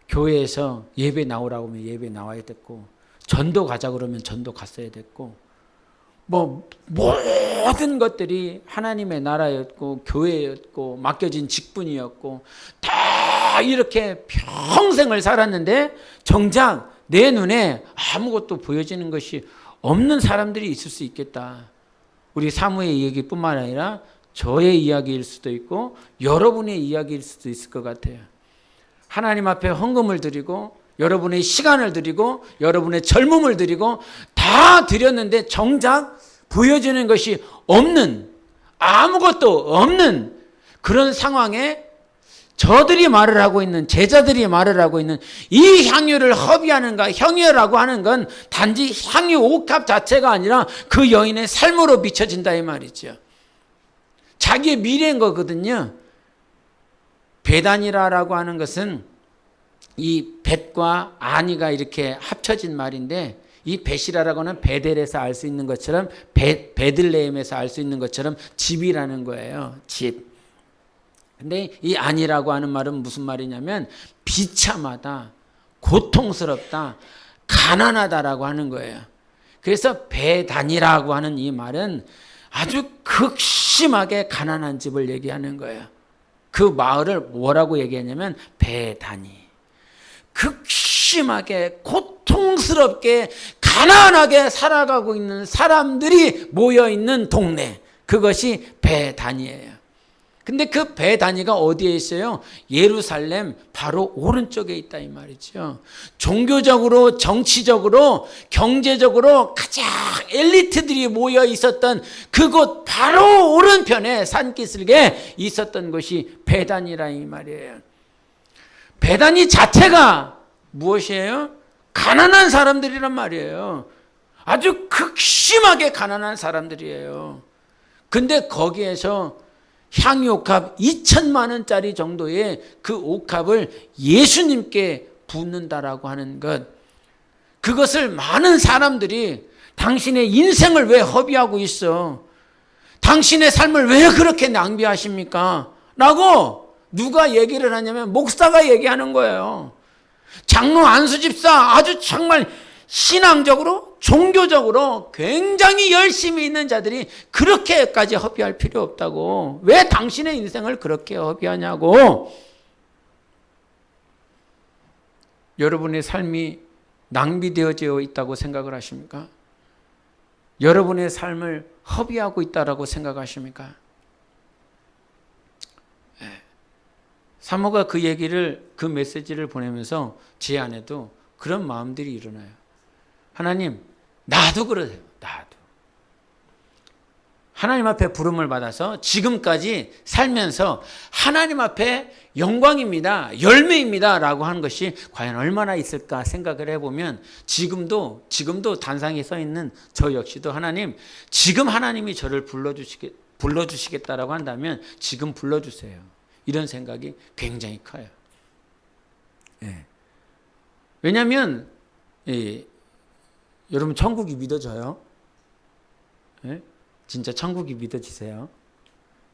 교회에서 예배 나오라고 하면 예배 나와야 됐고, 전도 가자 그러면 전도 갔어야 됐고, 뭐 모든 것들이 하나님의 나라였고 교회였고 맡겨진 직분이었고 다 이렇게 평생을 살았는데, 정작 내 눈에 아무것도 보여지는 것이 없는 사람들이 있을 수 있겠다. 우리 사무의 얘기뿐만 아니라 저의 이야기일 수도 있고 여러분의 이야기일 수도 있을 것 같아요. 하나님 앞에 헌금을 드리고 여러분의 시간을 드리고 여러분의 젊음을 드리고 다 드렸는데 정작 보여지는 것이 없는, 아무것도 없는 그런 상황에 저들이 말을 하고 있는, 제자들이 말을 하고 있는 이 향유를 허비하는가, 향유라고 하는 건 단지 향유 옥합 자체가 아니라 그 여인의 삶으로 비춰진다 이 말이죠. 자기의 미래인 거거든요. 베다니라라고 하는 것은 이 벳과 아니가 이렇게 합쳐진 말인데, 이 벳이라고 하는 베델에서 알 수 있는 것처럼, 베들레헴에서 알 수 있는 것처럼 집이라는 거예요. 집. 근데 이 아니라고 하는 말은 무슨 말이냐면 비참하다, 고통스럽다, 가난하다라고 하는 거예요. 그래서 배단이라고 하는 이 말은 아주 극심하게 가난한 집을 얘기하는 거예요. 그 마을을 뭐라고 얘기하냐면 배단이. 극심하게 고통스럽게 가난하게 살아가고 있는 사람들이 모여있는 동네, 그것이 배단이에요. 근데 그 배단위가 어디에 있어요? 예루살렘 바로 오른쪽에 있다 이 말이죠. 종교적으로, 정치적으로, 경제적으로 가장 엘리트들이 모여 있었던 그곳 바로 오른편에 산기슭에 있었던 곳이 배단이라 이 말이에요. 배단위 자체가 무엇이에요? 가난한 사람들이란 말이에요. 아주 극심하게 가난한 사람들이에요. 근데 거기에서 향유옥합 2천만 원짜리 정도의 그 옥합을 예수님께 붓는다라고 하는 것, 그것을 많은 사람들이 당신의 인생을 왜 허비하고 있어? 당신의 삶을 왜 그렇게 낭비하십니까? 라고 누가 얘기를 하냐면 목사가 얘기하는 거예요. 장로 안수집사 아주 정말 신앙적으로 종교적으로 굉장히 열심히 있는 자들이 그렇게까지 허비할 필요 없다고. 왜 당신의 인생을 그렇게 허비하냐고. 여러분의 삶이 낭비되어져 있다고 생각을 하십니까? 여러분의 삶을 허비하고 있다고 생각하십니까? 사모가 그 얘기를, 그 메시지를 보내면서 제 안에도 그런 마음들이 일어나요. 하나님, 나도 그러세요. 나도. 하나님 앞에 부름을 받아서 지금까지 살면서 하나님 앞에 영광입니다, 열매입니다 라고 하는 것이 과연 얼마나 있을까 생각을 해보면 지금도 단상에 서 있는 저 역시도 하나님, 지금 하나님이 저를 불러주시겠다라고 한다면 지금 불러주세요. 이런 생각이 굉장히 커요. 예. 왜냐하면 여러분 천국이 믿어져요? 예? 진짜 천국이 믿어지세요?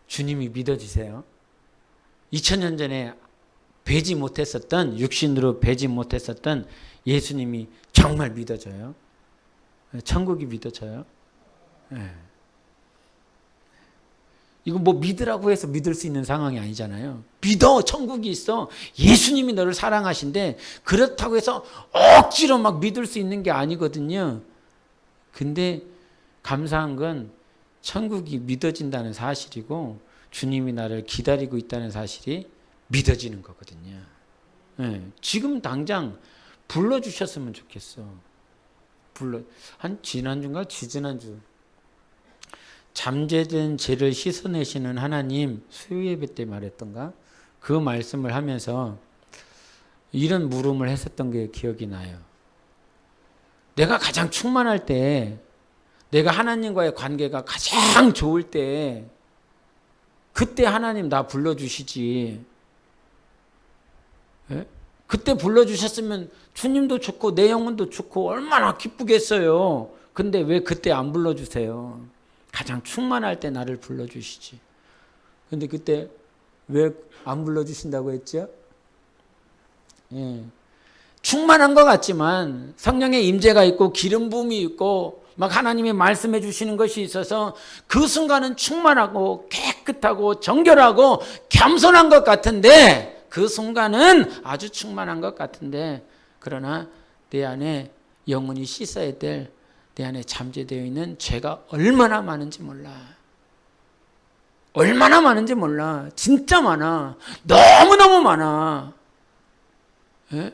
주님이 믿어지세요? 2000년 전에 뵈지 못했었던, 육신으로 뵈지 못했었던 예수님이 정말 믿어져요? 천국이 믿어져요? 예. 이거 뭐 믿으라고 해서 믿을 수 있는 상황이 아니잖아요. 믿어, 천국이 있어. 예수님이 너를 사랑하신데 그렇다고 해서 억지로 막 믿을 수 있는 게 아니거든요. 근데 감사한 건 천국이 믿어진다는 사실이고 주님이 나를 기다리고 있다는 사실이 믿어지는 거거든요. 네, 지금 당장 불러주셨으면 좋겠어. 한 지난주인가 지지난주 잠재된 죄를 씻어내시는 하나님, 수요예배 때 말했던가? 그 말씀을 하면서 이런 물음을 했었던 게 기억이 나요. 내가 가장 충만할 때, 내가 하나님과의 관계가 가장 좋을 때, 그때 하나님 나 불러주시지. 예? 그때 불러주셨으면 주님도 좋고 내 영혼도 좋고 얼마나 기쁘겠어요. 근데 왜 그때 안 불러주세요? 가장 충만할 때 나를 불러주시지. 근데 그때 왜 안 불러주신다고 했죠? 예. 충만한 것 같지만 성령의 임재가 있고 기름 부음이 있고 막 하나님이 말씀해 주시는 것이 있어서 그 순간은 충만하고 깨끗하고 정결하고 겸손한 것 같은데, 그 순간은 아주 충만한 것 같은데, 그러나 내 안에 영혼이 씻어야 될, 내 안에 잠재되어 있는 죄가 얼마나 많은지 몰라. 얼마나 많은지 몰라. 진짜 많아. 너무너무 많아. 예?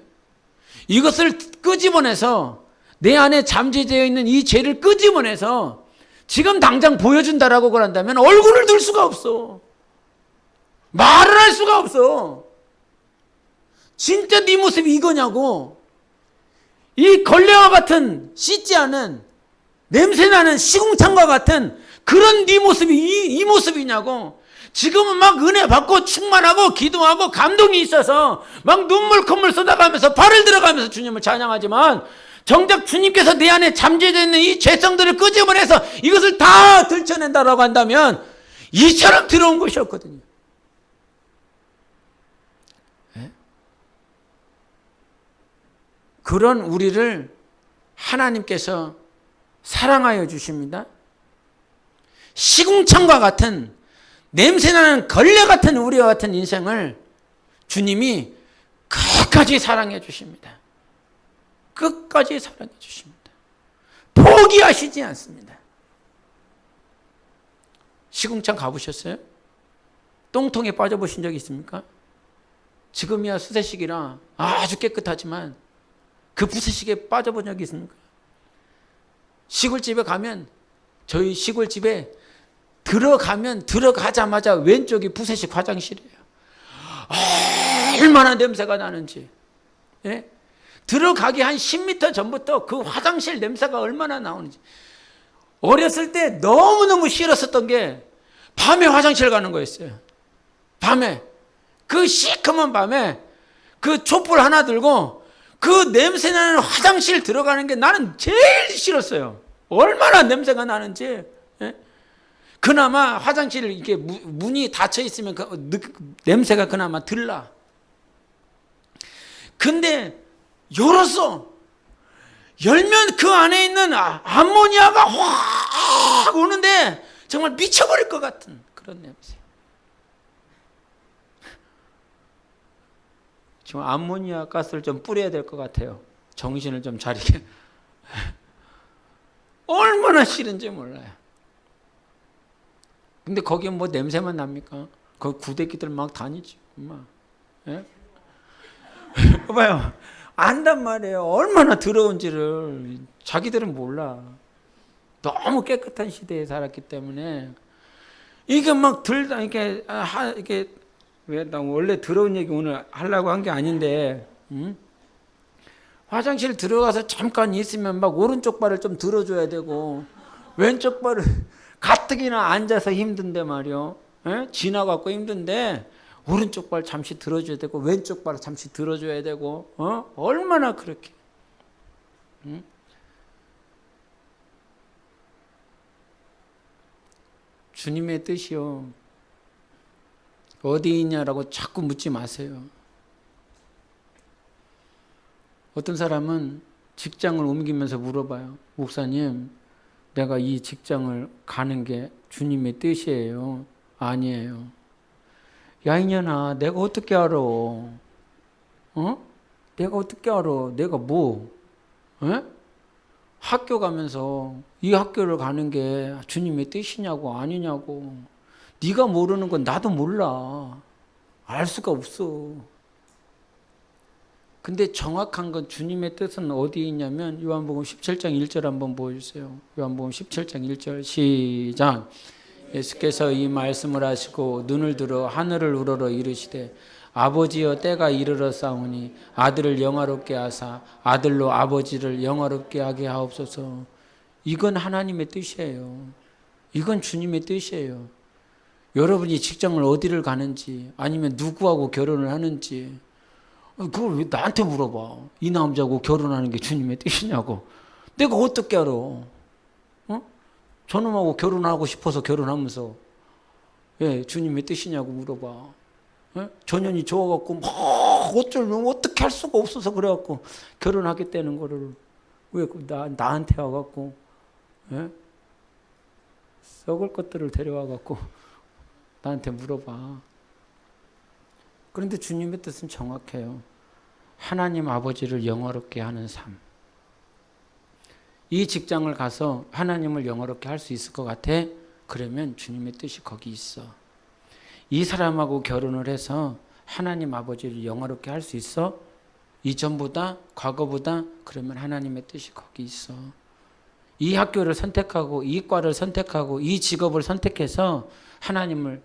이것을 끄집어내서 내 안에 잠재되어 있는 이 죄를 끄집어내서 지금 당장 보여준다라고 그런다면 얼굴을 들 수가 없어. 말을 할 수가 없어. 진짜 네 모습이 이거냐고. 이 걸레와 같은 씻지 않은 냄새나는 시궁창과 같은 그런 네 모습이 이 모습이냐고. 지금은 막 은혜 받고 충만하고 기도하고 감동이 있어서 막 눈물 콧물 쏟아가면서 발을 들어가면서 주님을 찬양하지만 정작 주님께서 내 안에 잠재되어 있는 이 죄성들을 끄집어내서 이것을 다 들춰낸다라고 한다면 이처럼 더러운 것이 없거든요. 네? 그런 우리를 하나님께서 사랑하여 주십니다. 시궁창과 같은 냄새나는 걸레 같은 우리와 같은 인생을 주님이 끝까지 사랑해 주십니다. 끝까지 사랑해 주십니다. 포기하시지 않습니다. 시궁창 가보셨어요? 똥통에 빠져보신 적 있습니까? 지금이야 수세식이라 아주 깨끗하지만 그 부세식에 빠져본 적이 있습니까? 시골집에 가면, 저희 시골집에 들어가자마자 왼쪽이 부세식 화장실이에요. 얼마나 냄새가 나는지. 예? 들어가기 한 10m 전부터 그 화장실 냄새가 얼마나 나오는지. 어렸을 때 너무너무 싫었었던 게 밤에 화장실 가는 거였어요. 밤에. 그 시커먼 밤에 그 촛불 하나 들고 그 냄새나는 화장실 들어가는 게 나는 제일 싫었어요. 얼마나 냄새가 나는지. 예? 그나마 화장실 이렇게 문이 닫혀 있으면 냄새가 그나마 덜 나. 근데 열었어. 열면 그 안에 있는 암모니아가 확 오는데 정말 미쳐버릴 것 같은 그런 냄새. 지금 암모니아 가스를 좀 뿌려야 될 것 같아요. 정신을 좀 차리게. 얼마나 싫은지 몰라요. 근데 거기에 뭐 냄새만 납니까? 거기 구데기들 막 다니지. 엄마. 예? 봐요. 안단 말이에요. 얼마나 더러운지를. 자기들은 몰라. 너무 깨끗한 시대에 살았기 때문에 이게 막 이게 왜 나 원래 더러운 얘기 오늘 하려고 한 게 아닌데, 화장실 들어가서 잠깐 있으면 막 오른쪽 발을 좀 들어줘야 되고 왼쪽 발을 가뜩이나 앉아서 힘든데 말이요. 예? 지나갖고 힘든데 오른쪽 발 잠시 들어줘야 되고 왼쪽 발 잠시 들어줘야 되고 얼마나 그렇게. 주님의 뜻이요. 어디 있냐라고 자꾸 묻지 마세요. 어떤 사람은 직장을 옮기면서 물어봐요. 목사님, 내가 이 직장을 가는 게 주님의 뜻이에요? 아니에요. 야 이년아, 내가 어떻게 알아? 내가 어떻게 알아? 내가 뭐? 학교 가면서 이 학교를 가는 게 주님의 뜻이냐고 아니냐고. 네가 모르는 건 나도 몰라. 알 수가 없어. 근데 정확한 건 주님의 뜻은 어디에 있냐면 요한복음 17장 1절 한번 보여주세요. 요한복음 17장 1절 시작. 예수께서 이 말씀을 하시고 눈을 들어 하늘을 우러러 이르시되 아버지여 때가 이르렀사오니 아들을 영화롭게 하사 아들로 아버지를 영화롭게 하게 하옵소서. 이건 하나님의 뜻이에요. 이건 주님의 뜻이에요. 여러분이 직장을 어디를 가는지 아니면 누구하고 결혼을 하는지 그걸 왜 나한테 물어봐. 이 남자하고 결혼하는 게 주님의 뜻이냐고. 내가 어떻게 알아? 저놈하고 결혼하고 싶어서 결혼하면서 예, 주님의 뜻이냐고 물어봐. 예? 전현이 좋아갖고 막 어쩌면 어떻게 할 수가 없어서 그래갖고 결혼하겠다는 거를 왜 나한테 와갖고 예? 썩을 것들을 데려와갖고 나한테 물어봐. 그런데 주님의 뜻은 정확해요. 하나님 아버지를 영화롭게 하는 삶. 이 직장을 가서 하나님을 영화롭게 할 수 있을 것 같아? 그러면 주님의 뜻이 거기 있어. 이 사람하고 결혼을 해서 하나님 아버지를 영화롭게 할 수 있어? 이전보다 과거보다? 그러면 하나님의 뜻이 거기 있어. 이 학교를 선택하고 이 과를 선택하고 이 직업을 선택해서 하나님을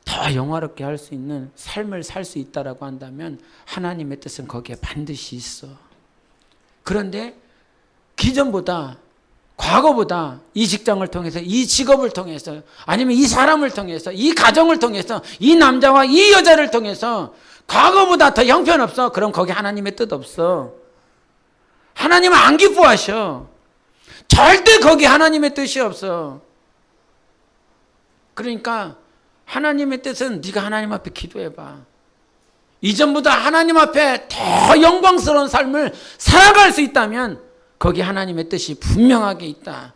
더 영화롭게 할 수 있는 삶을 살 수 있다라고 한다면 하나님의 뜻은 거기에 반드시 있어. 그런데 기존보다 과거보다 이 직장을 통해서 이 직업을 통해서 아니면 이 사람을 통해서 이 가정을 통해서 이 남자와 이 여자를 통해서 과거보다 더 형편없어. 그럼 거기 하나님의 뜻 없어. 하나님은 안 기뻐하셔. 절대 거기 하나님의 뜻이 없어. 그러니까 하나님의 뜻은 네가 하나님 앞에 기도해봐. 이전보다 하나님 앞에 더 영광스러운 삶을 살아갈 수 있다면 거기 하나님의 뜻이 분명하게 있다.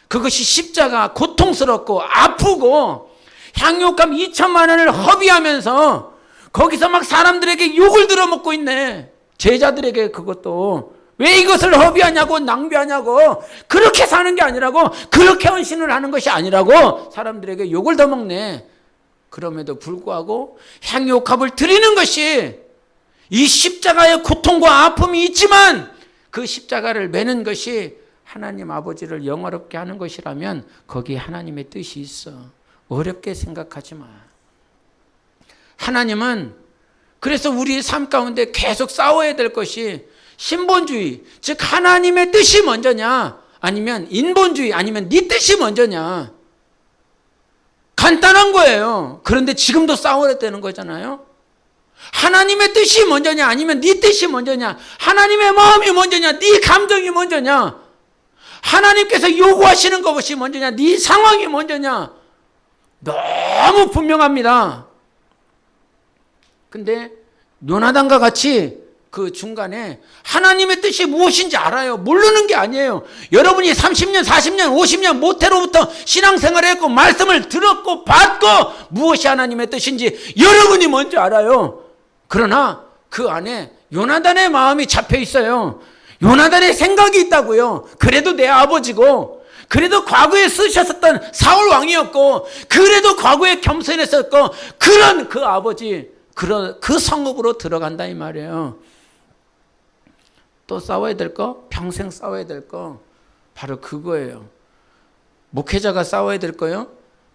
그것이 십자가, 고통스럽고 아프고 향유값 2천만 원을 허비하면서 거기서 막 사람들에게 욕을 들어먹고 있네. 제자들에게 그것도 왜 이것을 허비하냐고, 낭비하냐고, 그렇게 사는 게 아니라고, 그렇게 헌신을 하는 것이 아니라고 사람들에게 욕을 더 먹네. 그럼에도 불구하고 향유값을 드리는 것이, 이 십자가의 고통과 아픔이 있지만 그 십자가를 매는 것이 하나님 아버지를 영화롭게 하는 것이라면 거기에 하나님의 뜻이 있어. 어렵게 생각하지 마. 하나님은 그래서 우리 삶 가운데 계속 싸워야 될 것이 신본주의, 즉 하나님의 뜻이 먼저냐, 아니면 인본주의, 아니면 네 뜻이 먼저냐. 간단한 거예요. 그런데 지금도 싸워야 되는 거잖아요. 하나님의 뜻이 먼저냐, 아니면 네 뜻이 먼저냐. 하나님의 마음이 먼저냐, 네 감정이 먼저냐. 하나님께서 요구하시는 것이 먼저냐, 네 상황이 먼저냐. 너무 분명합니다. 근데 요나단과 같이 그 중간에 하나님의 뜻이 무엇인지 알아요. 모르는 게 아니에요. 여러분이 30년, 40년, 50년 모태로부터 신앙생활을 했고 말씀을 들었고 받고 무엇이 하나님의 뜻인지 여러분이 먼저 알아요. 그러나 그 안에 요나단의 마음이 잡혀 있어요. 요나단의 생각이 있다고요. 그래도 내 아버지고, 그래도 과거에 쓰셨었던 사울 왕이었고, 그래도 과거에 겸손했었고, 그런 그 아버지, 그 성읍으로 들어간다 이 말이에요. 또 싸워야 될 거? 평생 싸워야 될 거 바로 그거예요. 목회자가 싸워야 될 거요?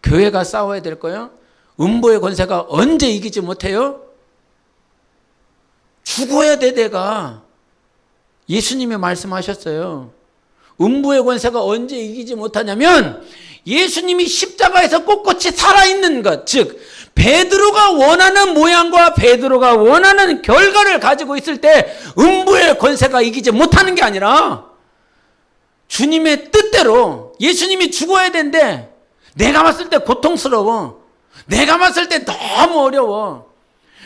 교회가 싸워야 될 거요? 음부의 권세가 언제 이기지 못해요? 죽어야 돼. 내가 예수님이 말씀하셨어요. 음부의 권세가 언제 이기지 못하냐면 예수님이 십자가에서 꼿꼿이 살아있는 것, 즉 베드로가 원하는 모양과 베드로가 원하는 결과를 가지고 있을 때 음부의 권세가 이기지 못하는 게 아니라 주님의 뜻대로 예수님이 죽어야 되는데 내가 봤을 때 고통스러워. 내가 봤을 때 너무 어려워.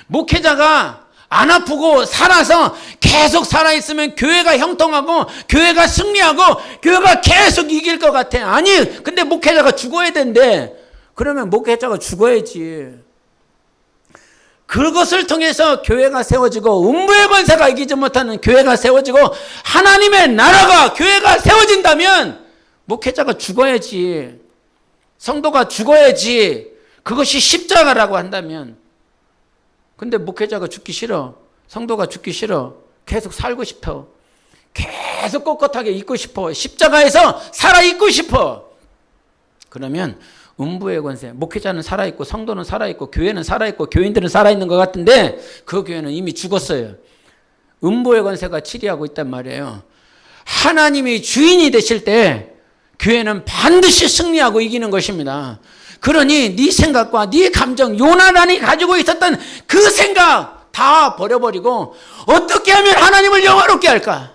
목회자가 안 아프고 살아서 계속 살아있으면 교회가 형통하고 교회가 승리하고 교회가 계속 이길 것 같아. 아니, 근데 목회자가 죽어야 된대. 그러면 목회자가 죽어야지. 그것을 통해서 교회가 세워지고 음부의 권세가 이기지 못하는 교회가 세워지고 하나님의 나라가, 교회가 세워진다면 목회자가 죽어야지. 성도가 죽어야지. 그것이 십자가라고 한다면. 근데 목회자가 죽기 싫어. 성도가 죽기 싫어. 계속 살고 싶어. 계속 꼿꼿하게 있고 싶어. 십자가에서 살아있고 싶어. 그러면 음부의 권세, 목회자는 살아있고 성도는 살아있고 교회는 살아있고 교인들은 살아있는 것 같은데 그 교회는 이미 죽었어요. 음부의 권세가 치리하고 있단 말이에요. 하나님이 주인이 되실 때 교회는 반드시 승리하고 이기는 것입니다. 그러니 네 생각과 네 감정, 요나단이 가지고 있었던 그 생각 다 버려버리고 어떻게 하면 하나님을 영화롭게 할까?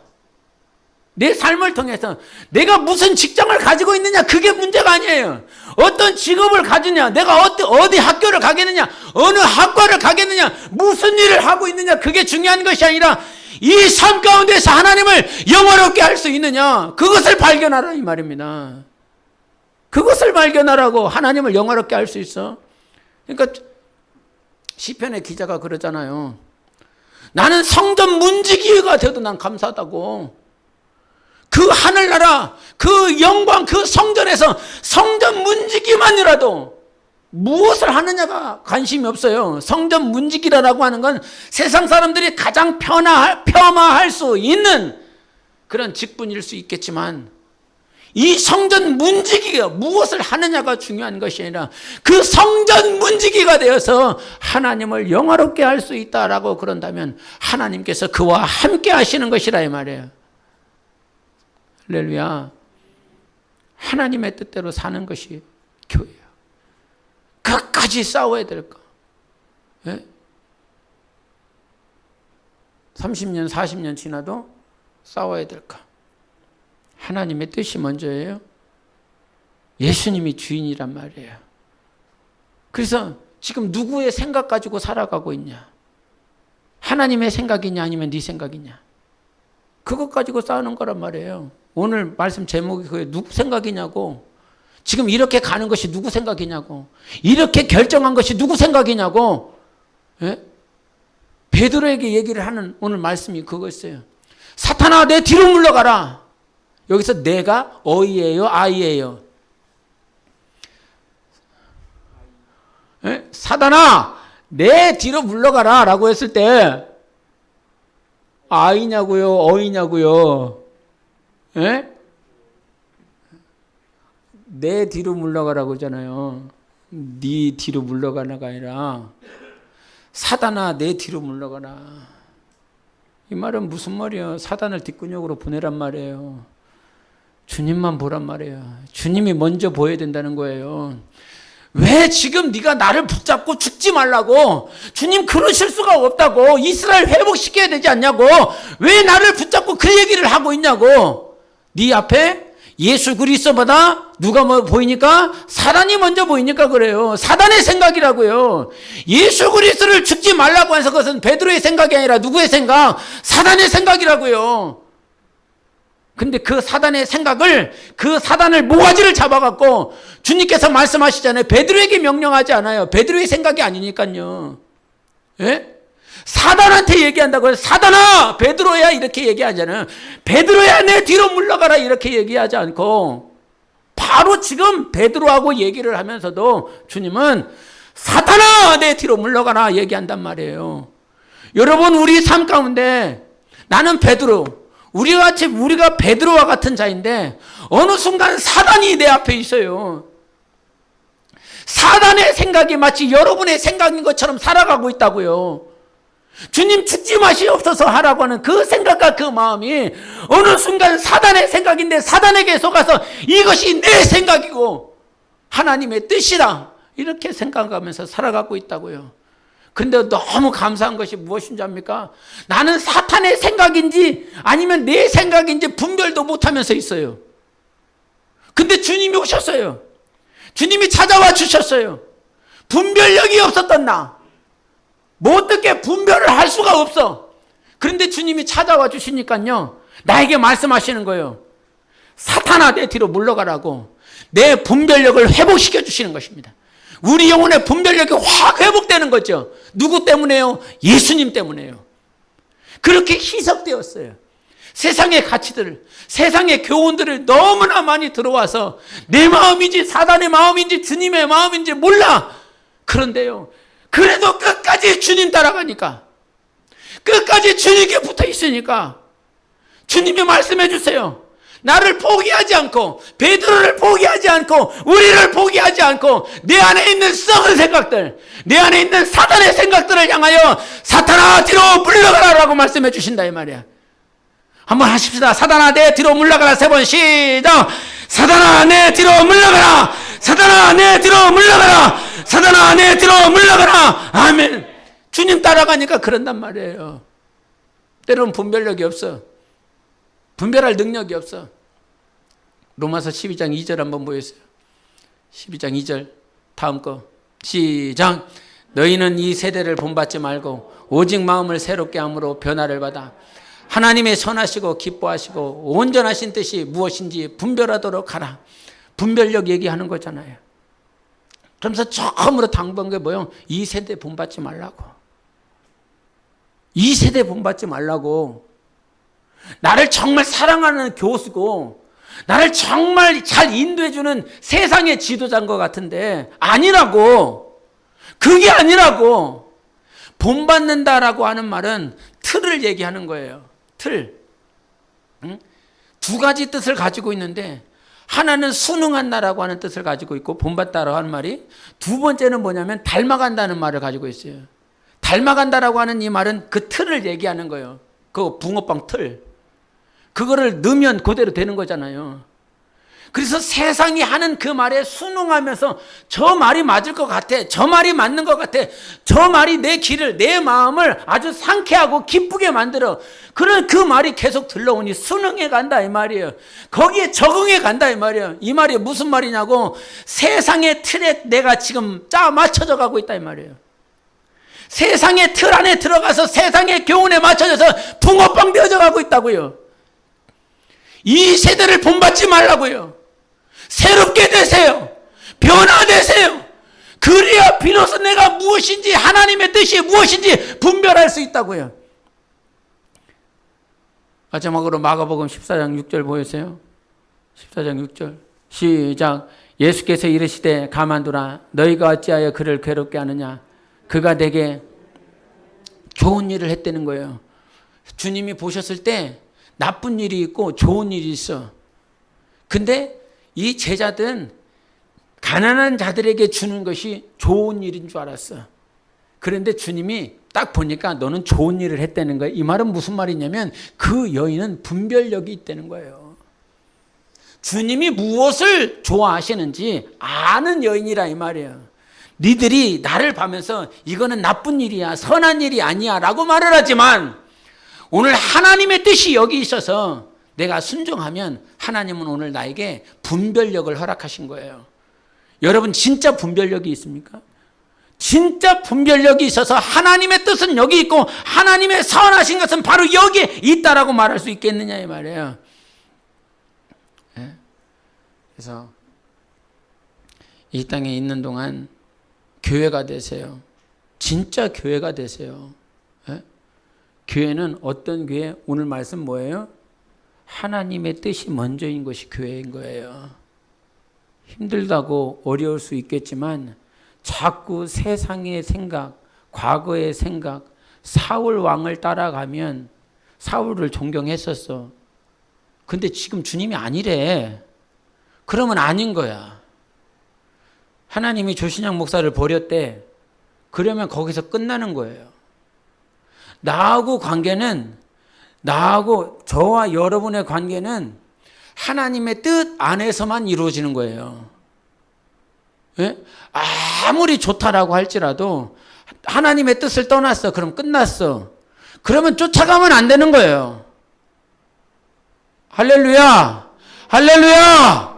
내 삶을 통해서 내가 무슨 직장을 가지고 있느냐, 그게 문제가 아니에요. 어떤 직업을 가지냐, 내가 어디 학교를 가겠느냐, 어느 학과를 가겠느냐, 무슨 일을 하고 있느냐, 그게 중요한 것이 아니라 이 삶 가운데서 하나님을 영화롭게 할 수 있느냐, 그것을 발견하라 이 말입니다. 그것을 발견하라고. 하나님을 영화롭게 할 수 있어. 그러니까 시편의 기자가 그러잖아요. 나는 성전 문지기가 돼도 난 감사하다고. 그 하늘나라, 그 영광, 그 성전에서 성전 문지기만이라도 무엇을 하느냐가 관심이 없어요. 성전 문지기라고 하는 건 세상 사람들이 가장 폄하할 수 있는 그런 직분일 수 있겠지만 이 성전 문지기가 무엇을 하느냐가 중요한 것이 아니라 그 성전 문지기가 되어서 하나님을 영화롭게 할 수 있다라고 그런다면 하나님께서 그와 함께 하시는 것이라 이 말이에요. 할렐루야. 하나님의 뜻대로 사는 것이 교회예요. 끝까지 싸워야 될까? 예? 30년, 40년 지나도 싸워야 될까? 하나님의 뜻이 먼저예요. 예수님이 주인이란 말이에요. 그래서 지금 누구의 생각 가지고 살아가고 있냐? 하나님의 생각이냐 아니면 네 생각이냐. 그것 가지고 싸우는 거란 말이에요. 오늘 말씀 제목이 그게 누구 생각이냐고. 지금 이렇게 가는 것이 누구 생각이냐고. 이렇게 결정한 것이 누구 생각이냐고. 예? 베드로에게 얘기를 하는 오늘 말씀이 그거였어요. 사탄아 내 뒤로 물러가라. 여기서 내가 어이예요 아이예요? 예? 사탄아 내 뒤로 물러가라 라고 했을 때 아이냐고요 어이냐고요? 예? 내 뒤로 물러가라고 하잖아요. 네 뒤로 물러가라가 아니라 사단아 내 뒤로 물러가라. 이 말은 무슨 말이에요? 사단을 뒷근육으로 보내란 말이에요. 주님만 보란 말이에요. 주님이 먼저 보여야 된다는 거예요. 왜 지금 네가 나를 붙잡고 죽지 말라고. 주님 그러실 수가 없다고. 이스라엘 회복시켜야 되지 않냐고. 왜 나를 붙잡고 그 얘기를 하고 있냐고. 네 앞에 예수 그리스도보다 누가 뭐 보이니까? 사단이 먼저 보이니까 그래요. 사단의 생각이라고요. 예수 그리스도를 죽지 말라고 해서 그것은 베드로의 생각이 아니라 누구의 생각? 사단의 생각이라고요. 근데 그 사단의 생각을, 그 사단을 모가지를 잡아갖고 주님께서 말씀하시잖아요. 베드로에게 명령하지 않아요. 베드로의 생각이 아니니까요. 예? 사단한테 얘기한다고 해서 사단아 베드로야 이렇게 얘기하잖아요. 베드로야 내 뒤로 물러가라 이렇게 얘기하지 않고 바로 지금 베드로하고 얘기를 하면서도 주님은 사단아 내 뒤로 물러가라 얘기한단 말이에요. 여러분 우리 삶 가운데 나는 베드로, 우리가 베드로와 같은 자인데 어느 순간 사단이 내 앞에 있어요. 사단의 생각이 마치 여러분의 생각인 것처럼 살아가고 있다고요. 주님 죽지 마시옵소서 하라고 하는 그 생각과 그 마음이 어느 순간 사단의 생각인데 사단에게 속아서 이것이 내 생각이고 하나님의 뜻이다 이렇게 생각하면서 살아가고 있다고요. 근데 너무 감사한 것이 무엇인지 압니까? 나는 사탄의 생각인지 아니면 내 생각인지 분별도 못하면서 있어요. 근데 주님이 오셨어요. 주님이 찾아와 주셨어요. 분별력이 없었던 나 뭐 어떻게 분별을 할 수가 없어. 그런데 주님이 찾아와 주시니까요 나에게 말씀하시는 거예요. 사탄아 내 뒤로 물러가라고. 내 분별력을 회복시켜 주시는 것입니다. 우리 영혼의 분별력이 확 회복되는 거죠. 누구 때문에요? 예수님 때문에요. 그렇게 희석되었어요. 세상의 가치들, 세상의 교훈들을 너무나 많이 들어와서 내 마음인지 사단의 마음인지 주님의 마음인지 몰라. 그런데요 그래도 끝까지 주님 따라가니까, 끝까지 주님께 붙어 있으니까 주님이 말씀해 주세요. 나를 포기하지 않고 베드로를 포기하지 않고 우리를 포기하지 않고 내 안에 있는 썩은 생각들, 내 안에 있는 사단의 생각들을 향하여 사탄아 뒤로 물러가라라고 말씀해 주신다 이 말이야. 한번 하십시다. 사단아 내 뒤로 물러가라. 3번 시작. 사단아 내 뒤로 물러가라. 사단아 내 뒤로 물러가라. 사단아 내 뒤로 물러가라. 아멘. 주님 따라가니까 그런단 말이에요. 때로는 분별력이 없어. 분별할 능력이 없어. 로마서 12장 2절 한번 보였어요. 12장 2절 다음 거 시작. 너희는 이 세대를 본받지 말고 오직 마음을 새롭게 함으로 변화를 받아 하나님의 선하시고 기뻐하시고 온전하신 뜻이 무엇인지 분별하도록 하라. 분별력 얘기하는 거잖아요. 그러면서 처음으로 당부한 게 뭐예요? 이 세대 본받지 말라고. 이 세대 본받지 말라고. 나를 정말 사랑하는 교수고 나를 정말 잘 인도해주는 세상의 지도자인 것 같은데 아니라고. 그게 아니라고. 본받는다라고 하는 말은 틀을 얘기하는 거예요. 틀. 응? 두 가지 뜻을 가지고 있는데 하나는 순응한다라고 하는 뜻을 가지고 있고 본받다라고 하는 말이, 두 번째는 뭐냐면 닮아간다는 말을 가지고 있어요. 닮아간다라고 하는 이 말은 그 틀을 얘기하는 거예요. 그 붕어빵 틀. 그거를 넣으면 그대로 되는 거잖아요. 그래서 세상이 하는 그 말에 순응하면서 저 말이 맞을 것 같아. 저 말이 맞는 것 같아. 저 말이 내 길을, 내 마음을 아주 상쾌하고 기쁘게 만들어. 그런 그 말이 계속 들러오니 순응해 간다 이 말이에요. 거기에 적응해 간다 이 말이에요. 이 말이 무슨 말이냐고, 세상의 틀에 내가 지금 짜 맞춰져 가고 있다 이 말이에요. 세상의 틀 안에 들어가서 세상의 교훈에 맞춰져서 붕어빵 되어져 가고 있다고요. 이 세대를 본받지 말라고요. 새롭게 되세요. 변화되세요. 그래야 비로소 내가 무엇인지, 하나님의 뜻이 무엇인지 분별할 수 있다고요. 마지막으로 마가복음 14장 6절 보이세요? 14장 6절 시작. 예수께서 이르시되 가만두라. 너희가 어찌하여 그를 괴롭게 하느냐. 그가 내게 좋은 일을 했다는 거예요. 주님이 보셨을 때 나쁜 일이 있고 좋은 일이 있어. 근데 이 제자들은 가난한 자들에게 주는 것이 좋은 일인 줄 알았어. 그런데 주님이 딱 보니까 너는 좋은 일을 했다는 거예요. 이 말은 무슨 말이냐면 그 여인은 분별력이 있다는 거예요. 주님이 무엇을 좋아하시는지 아는 여인이라 이 말이에요. 니들이 나를 봐면서 이거는 나쁜 일이야, 선한 일이 아니야 라고 말을 하지만 오늘 하나님의 뜻이 여기 있어서 내가 순종하면 하나님은 오늘 나에게 분별력을 허락하신 거예요. 여러분 진짜 분별력이 있습니까? 진짜 분별력이 있어서 하나님의 뜻은 여기 있고 하나님의 선하신 것은 바로 여기에 있다라고 말할 수 있겠느냐 이 말이에요. 네? 그래서 이 땅에 있는 동안 교회가 되세요. 진짜 교회가 되세요. 네? 교회는 어떤 교회? 오늘 말씀 뭐예요? 하나님의 뜻이 먼저인 것이 교회인 거예요. 힘들다고 어려울 수 있겠지만 자꾸 세상의 생각, 과거의 생각, 사울 왕을 따라가면 사울을 존경했었어. 근데 지금 주님이 아니래. 그러면 아닌 거야. 하나님이 조신양 목사를 버렸대. 그러면 거기서 끝나는 거예요. 나하고 관계는, 나하고 저와 여러분의 관계는 하나님의 뜻 안에서만 이루어지는 거예요. 예? 아무리 좋다라고 할지라도 하나님의 뜻을 떠났어. 그럼 끝났어. 그러면 쫓아가면 안 되는 거예요. 할렐루야! 할렐루야!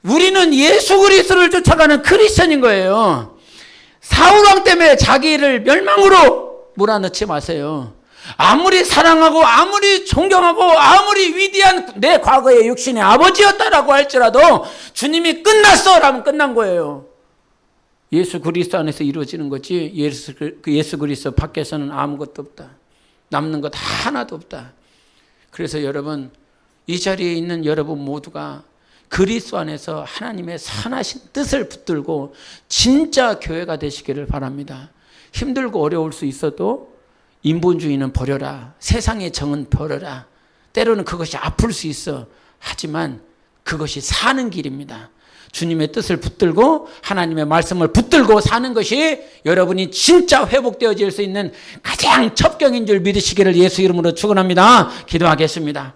우리는 예수 그리스도를 쫓아가는 크리스천인 거예요. 사울왕 때문에 자기를 멸망으로 몰아넣지 마세요. 아무리 사랑하고 아무리 존경하고 아무리 위대한 내 과거의 육신의 아버지였다라고 할지라도 주님이 끝났어 라면 끝난 거예요. 예수 그리스도 안에서 이루어지는 거지 예수 그리스도 밖에서는 아무것도 없다. 남는 것 하나도 없다. 그래서 여러분 이 자리에 있는 여러분 모두가 그리스도 안에서 하나님의 선하신 뜻을 붙들고 진짜 교회가 되시기를 바랍니다. 힘들고 어려울 수 있어도 인본주의는 버려라. 세상의 정은 버려라. 때로는 그것이 아플 수 있어. 하지만 그것이 사는 길입니다. 주님의 뜻을 붙들고 하나님의 말씀을 붙들고 사는 것이 여러분이 진짜 회복되어질 수 있는 가장 첩경인 줄 믿으시기를 예수 이름으로 축원합니다. 기도하겠습니다.